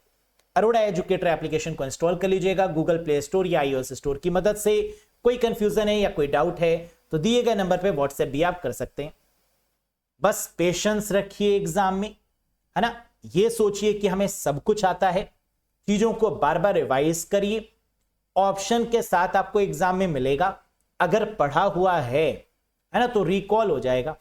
अरोड़ा एजुकेटर एप्लीकेशन को इंस्टॉल कर लीजिएगा गूगल प्ले स्टोर या iOS स्टोर की मदद से। कोई कंफ्यूजन है या कोई डाउट है तो दिए गए नंबर पे व्हाट्सएप भी आप कर सकते हैं। बस पेशेंस रखिए एग्जाम में, है ना। ये सोचिए कि हमें सब कुछ आता है, चीजों को बार बार रिवाइज करिए। ऑप्शन के साथ आपको एग्जाम में मिलेगा, अगर पढ़ा हुआ है ना, तो रिकॉल हो जाएगा।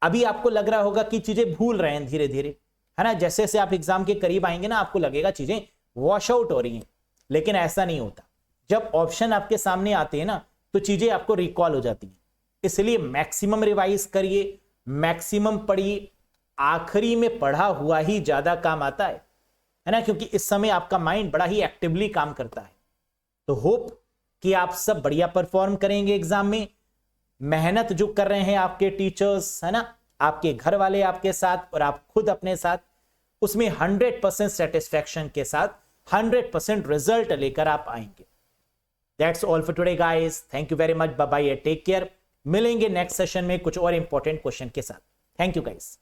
अभी आपको लग रहा होगा कि चीजें भूल रहे हैं धीरे धीरे, है ना। जैसे जैसे आप एग्जाम के करीब आएंगे ना, आपको लगेगा चीजें वॉश आउट हो रही हैं, लेकिन ऐसा नहीं होता। जब ऑप्शन आपके सामने आते हैं ना, तो चीजें आपको रिकॉल हो जाती हैं। इसलिए मैक्सिमम रिवाइज करिए, मैक्सिमम पढ़िए। आखिरी में पढ़ा हुआ ही ज्यादा काम आता है ना, क्योंकि इस समय आपका माइंड बड़ा ही एक्टिवली काम करता है। तो होप कि आप सब बढ़िया परफॉर्म करेंगे एग्जाम में। मेहनत जो कर रहे हैं आपके टीचर्स, है ना, आपके घर वाले आपके साथ और आप खुद अपने साथ, उसमें 100% सेटिस्फैक्शन के साथ 100% रिजल्ट लेकर आप आएंगे। That's all for today guys, thank you very much, bye bye, take care. मिलेंगे नेक्स्ट सेशन में कुछ और इंपॉर्टेंट क्वेश्चन के साथ। Thank you guys.